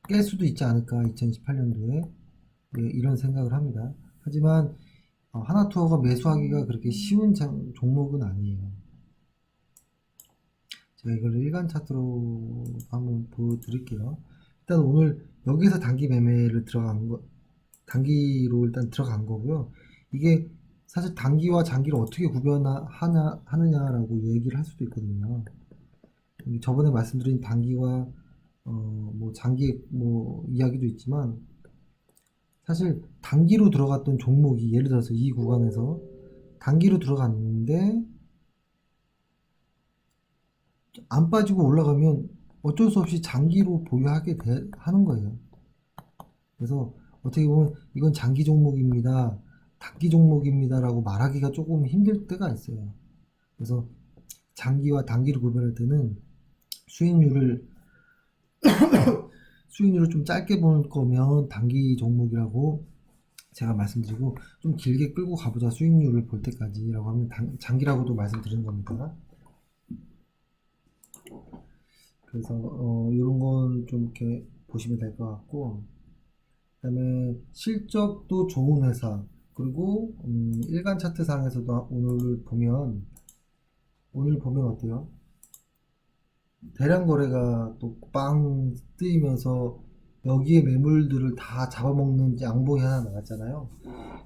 깰 수도 있지 않을까, 2018년도에. 예, 이런 생각을 합니다. 하지만 하나투어가 매수하기가 그렇게 쉬운 종목은 아니에요. 제가 이걸 일간 차트로 한번 보여드릴게요. 일단 오늘 여기서 단기 매매를 단기로 일단 들어간 거고요. 이게 사실 단기와 장기를 어떻게 하느냐라고 얘기를 할 수도 있거든요. 저번에 말씀드린 단기와 뭐 장기 뭐 이야기도 있지만, 사실 단기로 들어갔던 종목이 예를 들어서 이 구간에서 단기로 들어갔는데 안 빠지고 올라가면 어쩔 수 없이 장기로 하는 거예요. 그래서 어떻게 보면 이건 장기 종목입니다, 단기 종목입니다라고 말하기가 조금 힘들 때가 있어요. 그래서 장기와 단기를 구별할 때는 수익률을 수익률을 좀 짧게 볼 거면 단기 종목이라고 제가 말씀드리고, 좀 길게 끌고 가보자 수익률을 볼 때까지라고 하면 장기라고도 말씀드리는 겁니다. 그래서 이런 건 좀 이렇게 보시면 될 것 같고, 그다음에 실적도 좋은 회사, 그리고 일간 차트상에서도 오늘 보면 어때요? 대량 거래가 또 빵 뜨이면서 여기에 매물들을 다 잡아먹는 양봉이 하나 나왔잖아요.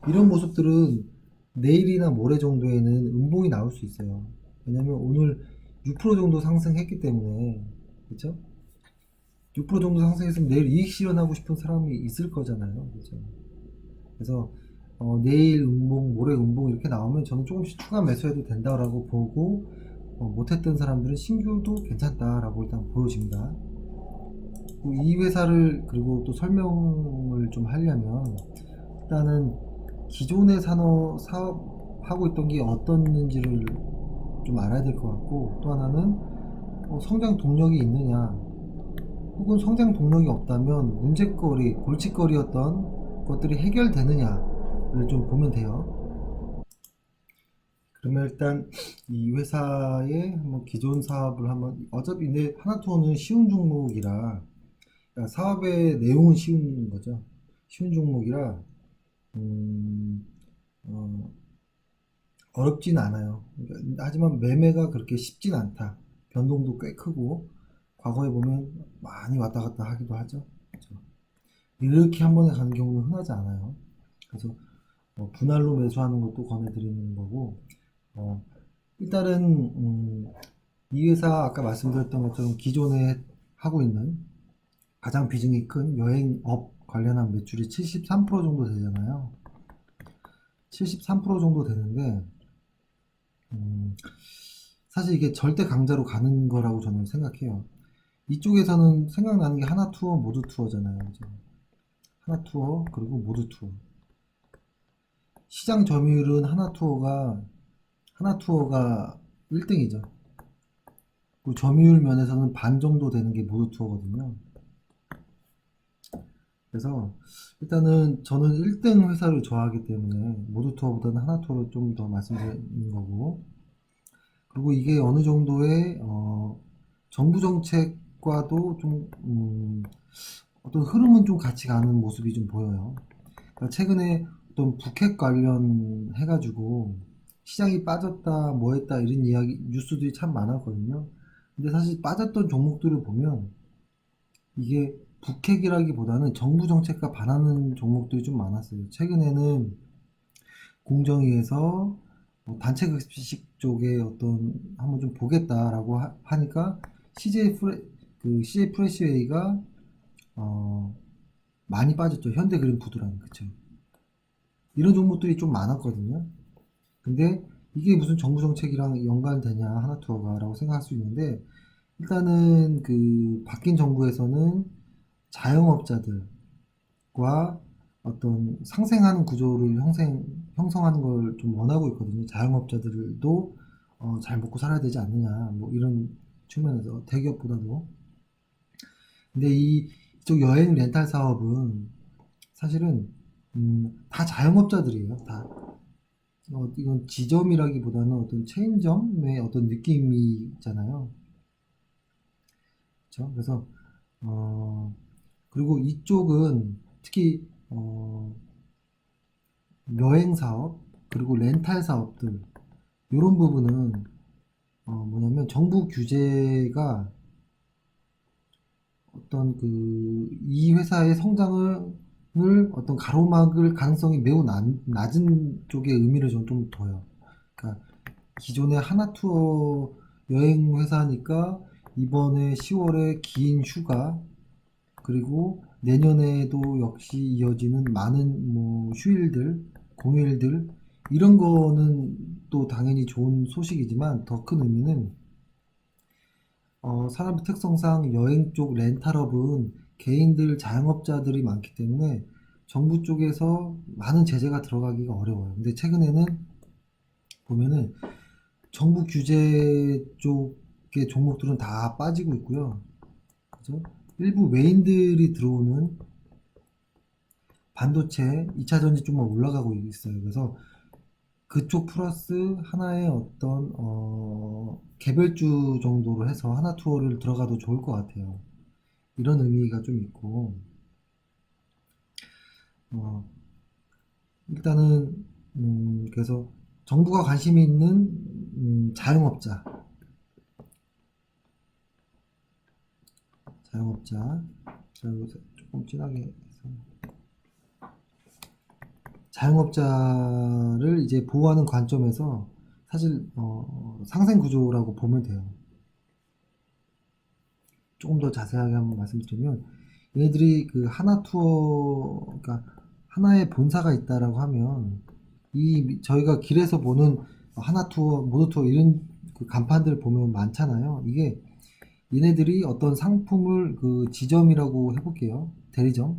이런 모습들은 내일이나 모레 정도에는 음봉이 나올 수 있어요. 왜냐면 오늘 6% 정도 상승했기 때문에, 그렇죠? 6% 정도 상승했으면 내일 이익 실현하고 싶은 사람이 있을 거잖아요. 그렇죠? 그래서 내일 음봉, 모레 음봉 이렇게 나오면 저는 조금씩 추가 매수해도 된다라고 보고, 못했던 사람들은 신규도 괜찮다라고 일단 보여집니다. 이 회사를 그리고 또 설명을 좀 하려면, 일단은 기존의 사업하고 있던 게 어떻는지를 좀 알아야 될 것 같고, 또 하나는 성장 동력이 있느냐, 혹은 성장 동력이 없다면 골칫거리였던 것들이 해결되느냐를 좀 보면 돼요. 그러면 일단 이 회사의 한번 기존 사업을 어차피 근데 하나투어는 쉬운 종목이라, 그러니까 사업의 내용은 쉬운 거죠. 쉬운 종목이라 음, 어, 어렵진 않아요. 그러니까 하지만 매매가 그렇게 쉽진 않다. 변동도 꽤 크고 과거에 보면 많이 왔다 갔다 하기도 하죠. 그렇죠? 이렇게 한 번에 가는 경우는 흔하지 않아요. 그래서 분할로 매수하는 것도 권해드리는 거고, 어, 일단은 이 회사 아까 말씀드렸던 것처럼 기존에 하고 있는 가장 비중이 큰 여행업 관련한 매출이 73% 정도 되잖아요. 73% 정도 되는데 사실 이게 절대 강자로 가는 거라고 저는 생각해요. 이쪽에서는 생각나는 게 하나투어, 모두투어잖아요. 그죠? 하나투어, 그리고 모두투어. 시장 점유율은 하나투어가 1등이죠. 그 점유율 면에서는 반 정도 되는 게 모두투어거든요. 그래서 일단은 저는 1등 회사를 좋아하기 때문에 모두 투어보다는 하나 투어를 좀 더 말씀드리는 거고, 그리고 이게 어느 정도의 정부 정책과도 좀 어떤 흐름은 좀 같이 가는 모습이 좀 보여요. 그러니까 최근에 어떤 북핵 관련 해가지고 시장이 빠졌다, 뭐 했다, 이런 이야기, 뉴스들이 참 많았거든요. 근데 사실 빠졌던 종목들을 보면 이게 북핵이라기보다는 정부 정책과 반하는 종목들이 좀 많았어요. 최근에는 공정위에서 단체 급식 쪽에 어떤 한번 좀 보겠다라고 하니까 CJ 프레시웨이가 어, 많이 빠졌죠. 현대그린푸드랑, 그쵸. 이런 종목들이 좀 많았거든요. 근데 이게 무슨 정부 정책이랑 연관되냐, 하나투어가라고 생각할 수 있는데, 일단은 그 바뀐 정부에서는 자영업자들과 어떤 상생하는 구조를 형성하는 걸 좀 원하고 있거든요. 자영업자들도 잘 먹고 살아야 되지 않느냐, 뭐 이런 측면에서 대기업보다도. 근데 이쪽 여행 렌탈 사업은 사실은 다 자영업자들이에요. 다. 이건 지점이라기보다는 어떤 체인점의 어떤 느낌이 있잖아요. 그렇죠? 그래서 어, 그리고 이쪽은 특히 여행 사업 그리고 렌탈 사업들 이런 부분은 뭐냐면 정부 규제가 어떤 그 이 회사의 성장을 어떤 가로막을 가능성이 매우 낮은 쪽의 의미를 좀 둬요. 그러니까 기존의 하나투어 여행 회사니까 이번에 10월에 긴 휴가 그리고 내년에도 역시 이어지는 많은 뭐 휴일들, 공휴일들 이런 거는 또 당연히 좋은 소식이지만 더 큰 의미는 사람 특성상 여행 쪽 렌탈업은 개인들 자영업자들이 많기 때문에 정부 쪽에서 많은 제재가 들어가기가 어려워요. 근데 최근에는 보면은 정부 규제 쪽의 종목들은 다 빠지고 있고요. 그죠? 일부 메인들이 들어오는 반도체, 2차 전지 쪽만 올라가고 있어요. 그래서 그쪽 플러스 하나의 어떤 개별주 정도로 해서 하나 투어를 들어가도 좋을 것 같아요. 이런 의미가 좀 있고 어, 일단은 그래서 정부가 관심이 있는 자영업자, 자영업자, 자, 여기서 조금 진하게 해서 자영업자를 이제 보호하는 관점에서 사실 상생 구조라고 보면 돼요. 조금 더 자세하게 한번 말씀드리면 얘네들이 그 하나 투어 그러니까 하나의 본사가 있다라고 하면 이 저희가 길에서 보는 하나 투어, 모두 투어 이런 그 간판들 보면 많잖아요. 이게 얘네들이 어떤 상품을 그 지점이라고 해볼게요. 대리점,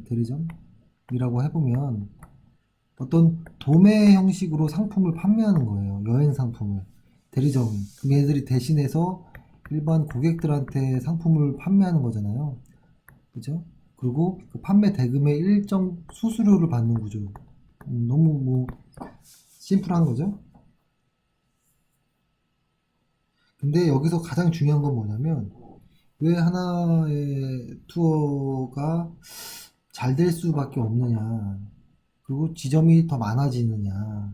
대리점이라고 해보면 어떤 도매 형식으로 상품을 판매하는 거예요. 여행 상품을. 대리점. 그럼 얘네들이 대신해서 일반 고객들한테 상품을 판매하는 거잖아요. 그죠? 그리고 그 판매 대금의 일정 수수료를 받는 구조. 너무 뭐 심플한 거죠? 근데 여기서 가장 중요한 건 뭐냐면 왜 하나의 투어가 잘 될 수밖에 없느냐. 그리고 지점이 더 많아지느냐.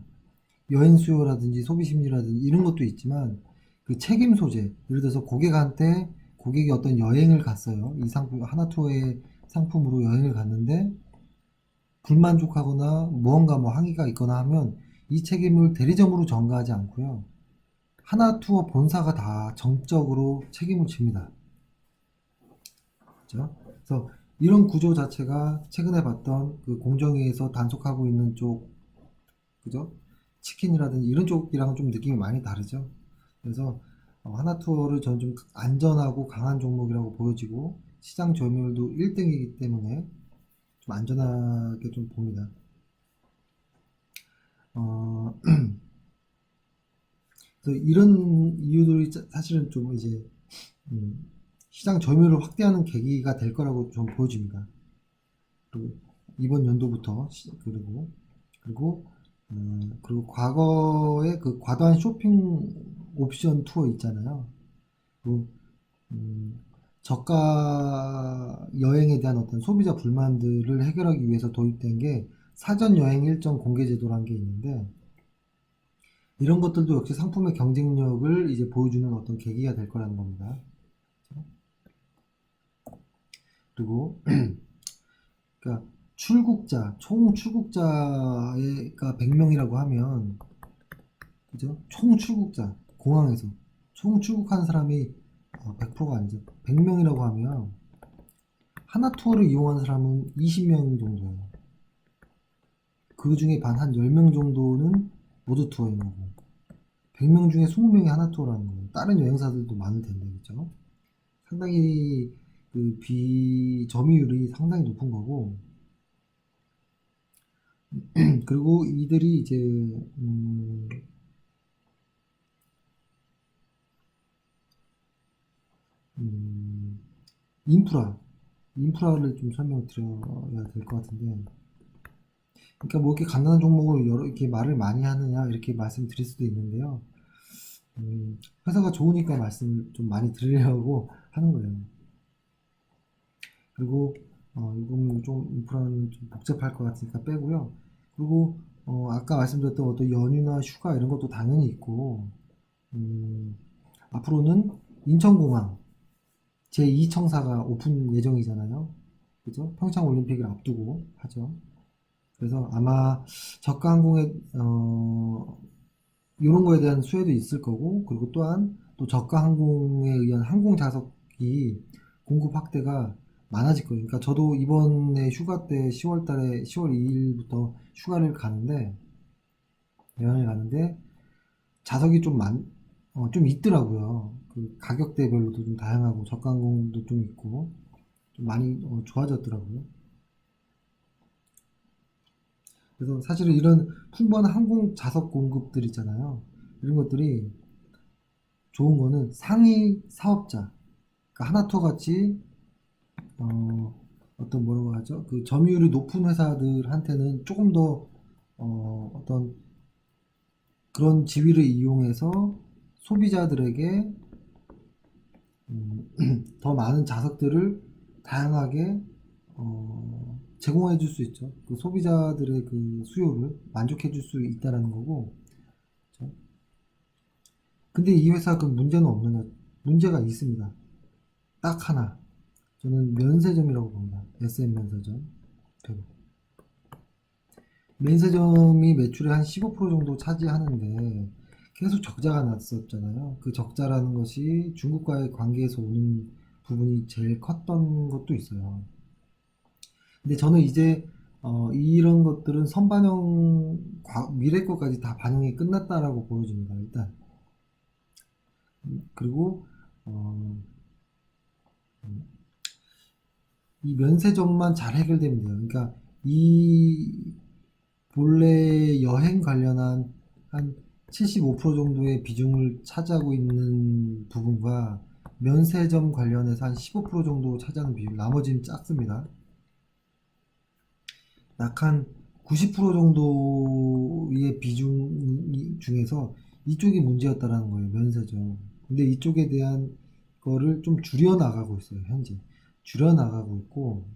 여행 수요라든지 소비 심리라든지 이런 것도 있지만 그 책임 소재, 예를 들어서 고객이 어떤 여행을 갔어요. 이 상품 하나 투어의 상품으로 여행을 갔는데 불만족하거나 무언가 뭐 항의가 있거나 하면 이 책임을 대리점으로 전가하지 않고요. 하나 투어 본사가 다 정적으로 책임을 집니다. 그렇죠? 그래서 이런 구조 자체가 최근에 봤던 그 공정위에서 단속하고 있는 쪽, 그죠? 치킨이라든지 이런 쪽이랑은 좀 느낌이 많이 다르죠. 그래서 하나투어를 저는 좀 안전하고 강한 종목이라고 보여지고 시장 점유율도 1등이기 때문에 좀 안전하게 좀 봅니다. 어, 그래서 이런 이유들이 사실은 좀 이제 시장 점유율을 확대하는 계기가 될 거라고 좀 보여집니다. 그 이번 연도부터 그리고 그리고 과거에 그 과도한 쇼핑 옵션 투어 있잖아요. 그 저가 여행에 대한 어떤 소비자 불만들을 해결하기 위해서 도입된 게 사전 여행 일정 공개 제도라는 게 있는데, 이런 것들도 역시 상품의 경쟁력을 이제 보여주는 어떤 계기가 될 거라는 겁니다. 그리고 그러니까 총 출국자가 100명이라고 하면, 그죠? 총 출국자, 공항에서 총 출국한 사람이 100%가 아니죠. 100명이라고 하면 하나 투어를 이용한 사람은 20명 정도예요. 그 중에 한 10명 정도는 모두 투어인 거고, 100명 중에 20명이 하나 투어라는 거예요. 다른 여행사들도 많을 텐데, 그죠? 상당히 그 점유율이 상당히 높은 거고, 그리고 이들이 이제 음, 인프라를 좀 설명을 드려야 될 것 같은데, 그러니까 뭐 이렇게 간단한 종목을 여러 이렇게 말을 많이 하느냐 이렇게 말씀드릴 수도 있는데요. 회사가 좋으니까 말씀을 좀 많이 드리려고 하는 거예요. 그리고 이거는 좀 인프라는 좀 복잡할 것 같으니까 빼고요. 그리고 아까 말씀드렸던 어떤 연휴나 휴가 이런 것도 당연히 있고, 음, 앞으로는 인천공항 제2청사가 오픈 예정이잖아요. 그죠? 평창 올림픽을 앞두고 하죠. 그래서 아마 저가 항공에 이런 거에 대한 수혜도 있을 거고, 그리고 또한 또 저가 항공에 의한 항공 좌석이 공급 확대가 많아질 거예요. 그러니까 저도 이번에 휴가 때 10월 달에 10월 2일부터 휴가를 가는데, 여행을 가는데 좌석이 좀 있더라고요. 그 가격대별로도 좀 다양하고 저가 항공도 좀 있고 좀 많이 좋아졌더라고요. 그래서 사실은 이런 풍부한 항공 좌석 공급들 있잖아요. 이런 것들이 좋은 거는 상위 사업자, 그러니까 하나투어 같이 어떤 뭐라고 하죠? 그 점유율이 높은 회사들한테는 조금 더 어떤 그런 지위를 이용해서 소비자들에게 더 많은 자석들을 다양하게 제공해 줄 수 있죠. 그 소비자들의 그 수요를 만족해 줄 수 있다라는 거고. 그렇죠? 근데 이 회사 그 문제는 없느냐? 문제가 있습니다. 딱 하나. 저는 면세점이라고 봅니다. SM 면세점. 면세점이 매출의 한 15% 정도 차지하는데 계속 적자가 났었잖아요. 그 적자라는 것이 중국과의 관계에서 오는 부분이 제일 컸던 것도 있어요. 근데 저는 이제 이런 것들은 선반영 미래 것까지 다 반영이 끝났다라고 보여집니다. 일단. 그리고 어, 이 면세점만 잘 해결되면 돼요. 그러니까 이 본래 여행 관련한 한 75% 정도의 비중을 차지하고 있는 부분과 면세점 관련해서 한 15% 정도 차지하는 비율, 나머지는 작습니다. 약 한 90% 정도의 비중 중에서 이쪽이 문제였다라는 거예요, 면세점. 근데 이쪽에 대한 거를 좀 줄여 나가고 있어요, 현재. 줄여 나가고 있고,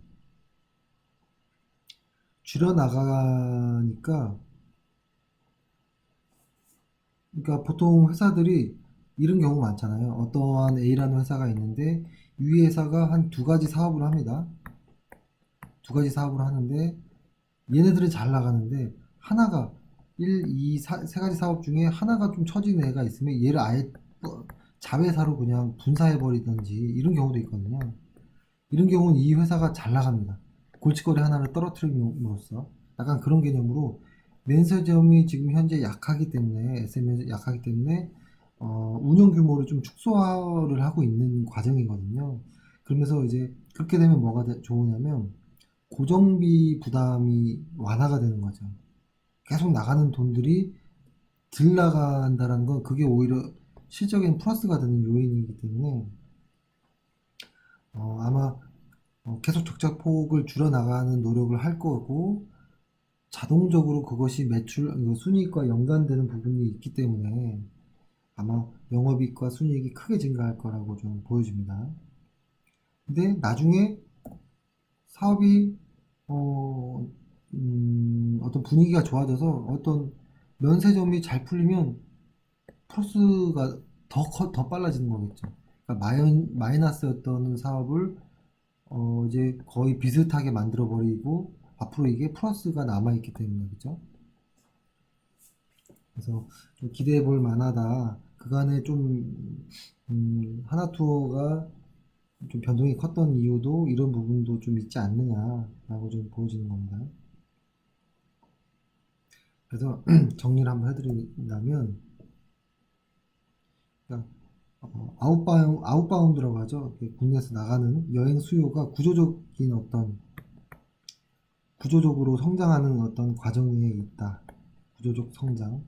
줄여 나가니까, 그러니까 보통 회사들이 이런 경우 많잖아요. 어떠한 A라는 회사가 있는데, 이 회사가 한 두 가지 사업을 합니다. 두 가지 사업을 하는데, 얘네들은 잘 나가는데 하나가 세 가지 사업 중에 하나가 좀 처진 애가 있으면 얘를 아예 자회사로 그냥 분사해 버리든지 이런 경우도 있거든요. 이런 경우는 이 회사가 잘 나갑니다. 골칫거리 하나를 떨어뜨림으로써 약간 그런 개념으로 면세점이 지금 현재 약하기 때문에 SM이 약하기 때문에 운영 규모를 좀 축소를 하고 있는 과정이거든요. 그러면서 이제 그렇게 되면 뭐가 좋으냐면 고정비 부담이 완화가 되는 거죠. 계속 나가는 돈들이 덜 나간다는 건 그게 오히려 실적인 플러스가 되는 요인이기 때문에 아마 계속 적자폭을 줄여나가는 노력을 할 거고, 자동적으로 그것이 매출, 순이익과 연관되는 부분이 있기 때문에 아마 영업이익과 순이익이 크게 증가할 거라고 좀 보여집니다. 근데 나중에 사업이 어떤 분위기가 좋아져서 어떤 면세점이 잘 풀리면 플러스가 더 빨라지는 거겠죠. 그러니까 마이너스였던 사업을 이제 거의 비슷하게 만들어 버리고 앞으로 이게 플러스가 남아 있기 때문에 그죠. 그래서 좀 기대해 볼 만하다. 그간에 좀 하나투어가 좀 변동이 컸던 이유도 이런 부분도 좀 있지 않느냐라고 좀 보여지는 겁니다. 그래서 정리를 한번 해드린다면, 그러니까 아웃바운드라고 하죠. 국내에서 나가는 여행 수요가 구조적으로 성장하는 어떤 과정에 있다. 구조적 성장,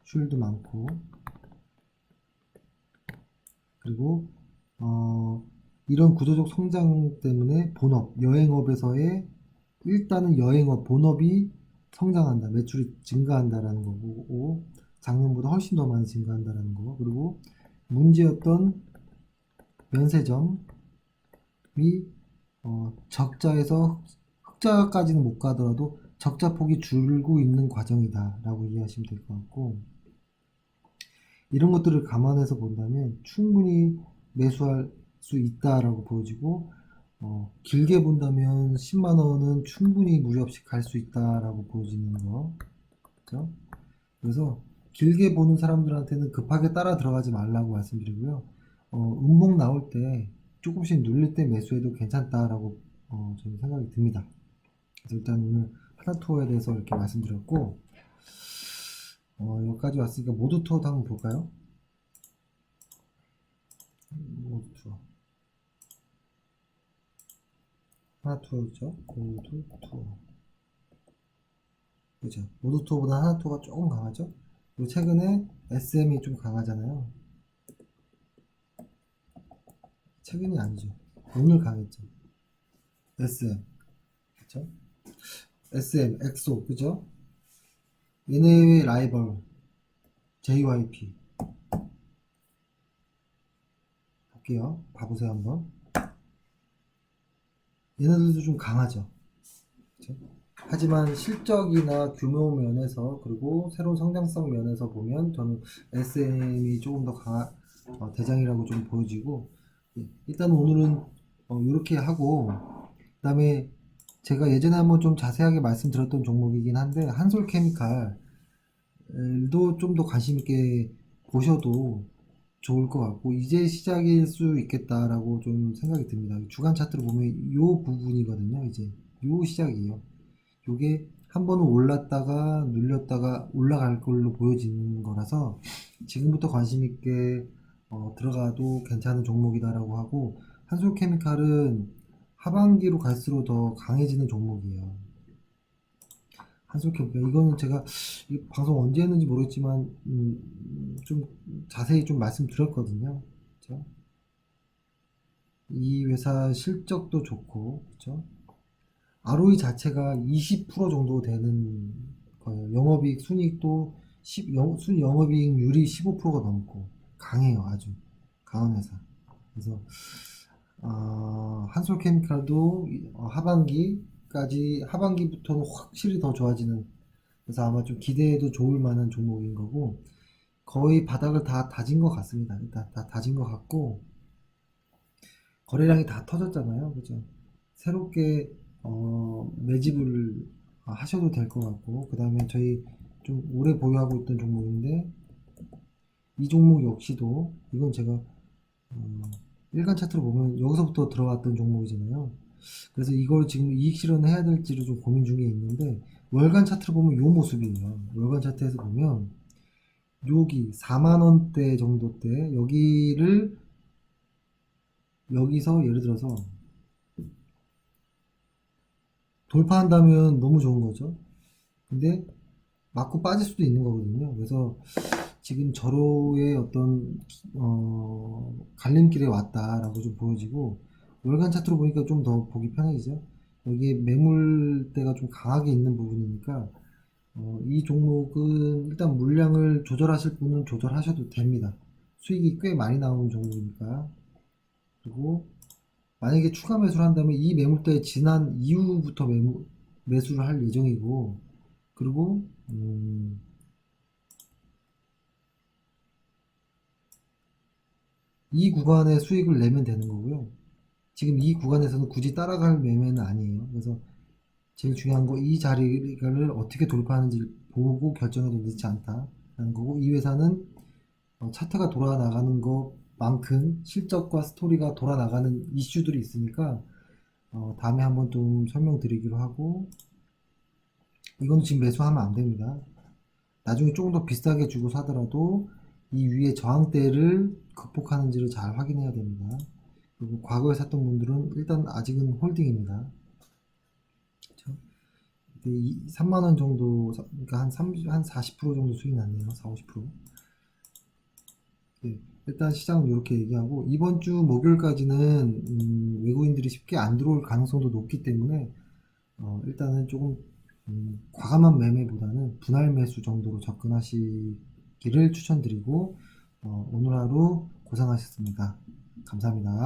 수율도 많고, 그리고 이런 구조적 성장 때문에 여행업에서의 일단은 본업이 성장한다, 매출이 증가한다라는 거고, 작년보다 훨씬 더 많이 증가한다라는 거, 그리고 문제였던 면세점이 적자에서 흑자까지는 못 가더라도 적자 폭이 줄고 있는 과정이다라고 이해하시면 될 것 같고, 이런 것들을 감안해서 본다면 충분히 매수할 수 있다라고 보여지고, 길게 본다면 10만 원은 충분히 무리 없이 갈 수 있다라고 보여지는 거. 그죠? 그래서 길게 보는 사람들한테는 급하게 따라 들어가지 말라고 말씀드리고요. 음봉 나올 때 조금씩 눌릴 때 매수해도 괜찮다라고 저는 생각이 듭니다. 그래서 일단 오늘 하나투어에 대해서 이렇게 말씀드렸고, 여기까지 왔으니까 모두 투어도 한번 볼까요? 모두 투어. 하나 투어죠. 모두 투어. 그죠. 모두 투어보다 하나 투어가 조금 강하죠. 그리고 최근에 SM이 좀 강하잖아요. 최근이 아니죠. 오늘 강했죠. SM. 그죠. SM, 엑소. 그죠. 얘네의 라이벌, JYP. 볼게요. 봐보세요, 한번. 얘네들도 좀 강하죠. 그죠? 하지만 실적이나 규모 면에서 그리고 새로운 성장성 면에서 보면 저는 SM이 조금 더 대장이라고 좀 보여지고, 일단 오늘은 이렇게 하고, 그 다음에 제가 예전에 한번 좀 자세하게 말씀드렸던 종목이긴 한데 한솔케미칼도 좀 더 관심 있게 보셔도 좋을 것 같고, 이제 시작일 수 있겠다라고 좀 생각이 듭니다. 주간 차트로 보면 이 부분이거든요. 이제 요 시작이에요. 요게 한 번은 올랐다가 눌렸다가 올라갈 걸로 보여지는 거라서 지금부터 관심 있게 들어가도 괜찮은 종목이다라고 하고, 한솔케미칼은 하반기로 갈수록 더 강해지는 종목이에요. 한솔케미칼 이거는 제가 이 방송 언제 했는지 모르겠지만 좀 자세히 좀 말씀드렸거든요. 그렇죠? 이 회사 실적도 좋고, 그렇죠? ROE 자체가 20% 정도 되는 거예요. 영업이익 순이익도 영업이익률이 15%가 넘고 강해요. 아주 강한 회사. 그래서 한솔케미칼도 하반기부터는 확실히 더 좋아지는, 그래서 아마 좀 기대해도 좋을 만한 종목인 거고, 거의 바닥을 다 다진 것 같습니다. 일단 다 다진 것 같고, 거래량이 다 터졌잖아요. 그죠? 새롭게 매집을 하셔도 될 것 같고, 그 다음에 저희 좀 오래 보유하고 있던 종목인데, 이 종목 역시도 이건 제가 일간 차트로 보면 여기서부터 들어갔던 종목이잖아요. 그래서 이걸 지금 이익 실현해야 될지를 좀 고민 중에 있는데, 월간 차트로 보면 요 모습이에요. 월간 차트에서 보면 여기 4만원대 정도 때 여기서 예를 들어서 돌파한다면 너무 좋은 거죠. 근데 맞고 빠질 수도 있는 거거든요. 그래서 지금 절호의 어떤 갈림길에 왔다라고 좀 보여지고, 월간 차트로 보니까 좀 더 보기 편해지죠. 여기에 매물대가 좀 강하게 있는 부분이니까 이 종목은 일단 물량을 조절하실 분은 조절하셔도 됩니다. 수익이 꽤 많이 나오는 종목이니까. 그리고 만약에 추가 매수를 한다면 이 매물대에 지난 이후부터 매수를 할 예정이고, 그리고 이 구간에 수익을 내면 되는 거고요. 지금 이 구간에서는 굳이 따라갈 매매는 아니에요. 그래서 제일 중요한 거 이 자리를 어떻게 돌파하는지 보고 결정해도 늦지 않다라는 거고, 이 회사는 차트가 돌아나가는 것만큼 실적과 스토리가 돌아나가는 이슈들이 있으니까 다음에 한번 좀 설명드리기로 하고, 이건 지금 매수하면 안 됩니다. 나중에 조금 더 비싸게 주고 사더라도 이 위에 저항대를 극복하는지를 잘 확인해야 됩니다. 그리고 과거에 샀던 분들은 일단 아직은 홀딩입니다. 그렇죠? 3만 원 정도, 그러니까 한 40% 정도 수익 났네요. 4, 50%. 네, 일단 시장은 이렇게 얘기하고, 이번 주 목요일까지는 외국인들이 쉽게 안 들어올 가능성도 높기 때문에 일단은 조금 과감한 매매보다는 분할 매수 정도로 접근하시기를 추천드리고, 오늘 하루 고생하셨습니다. 감사합니다.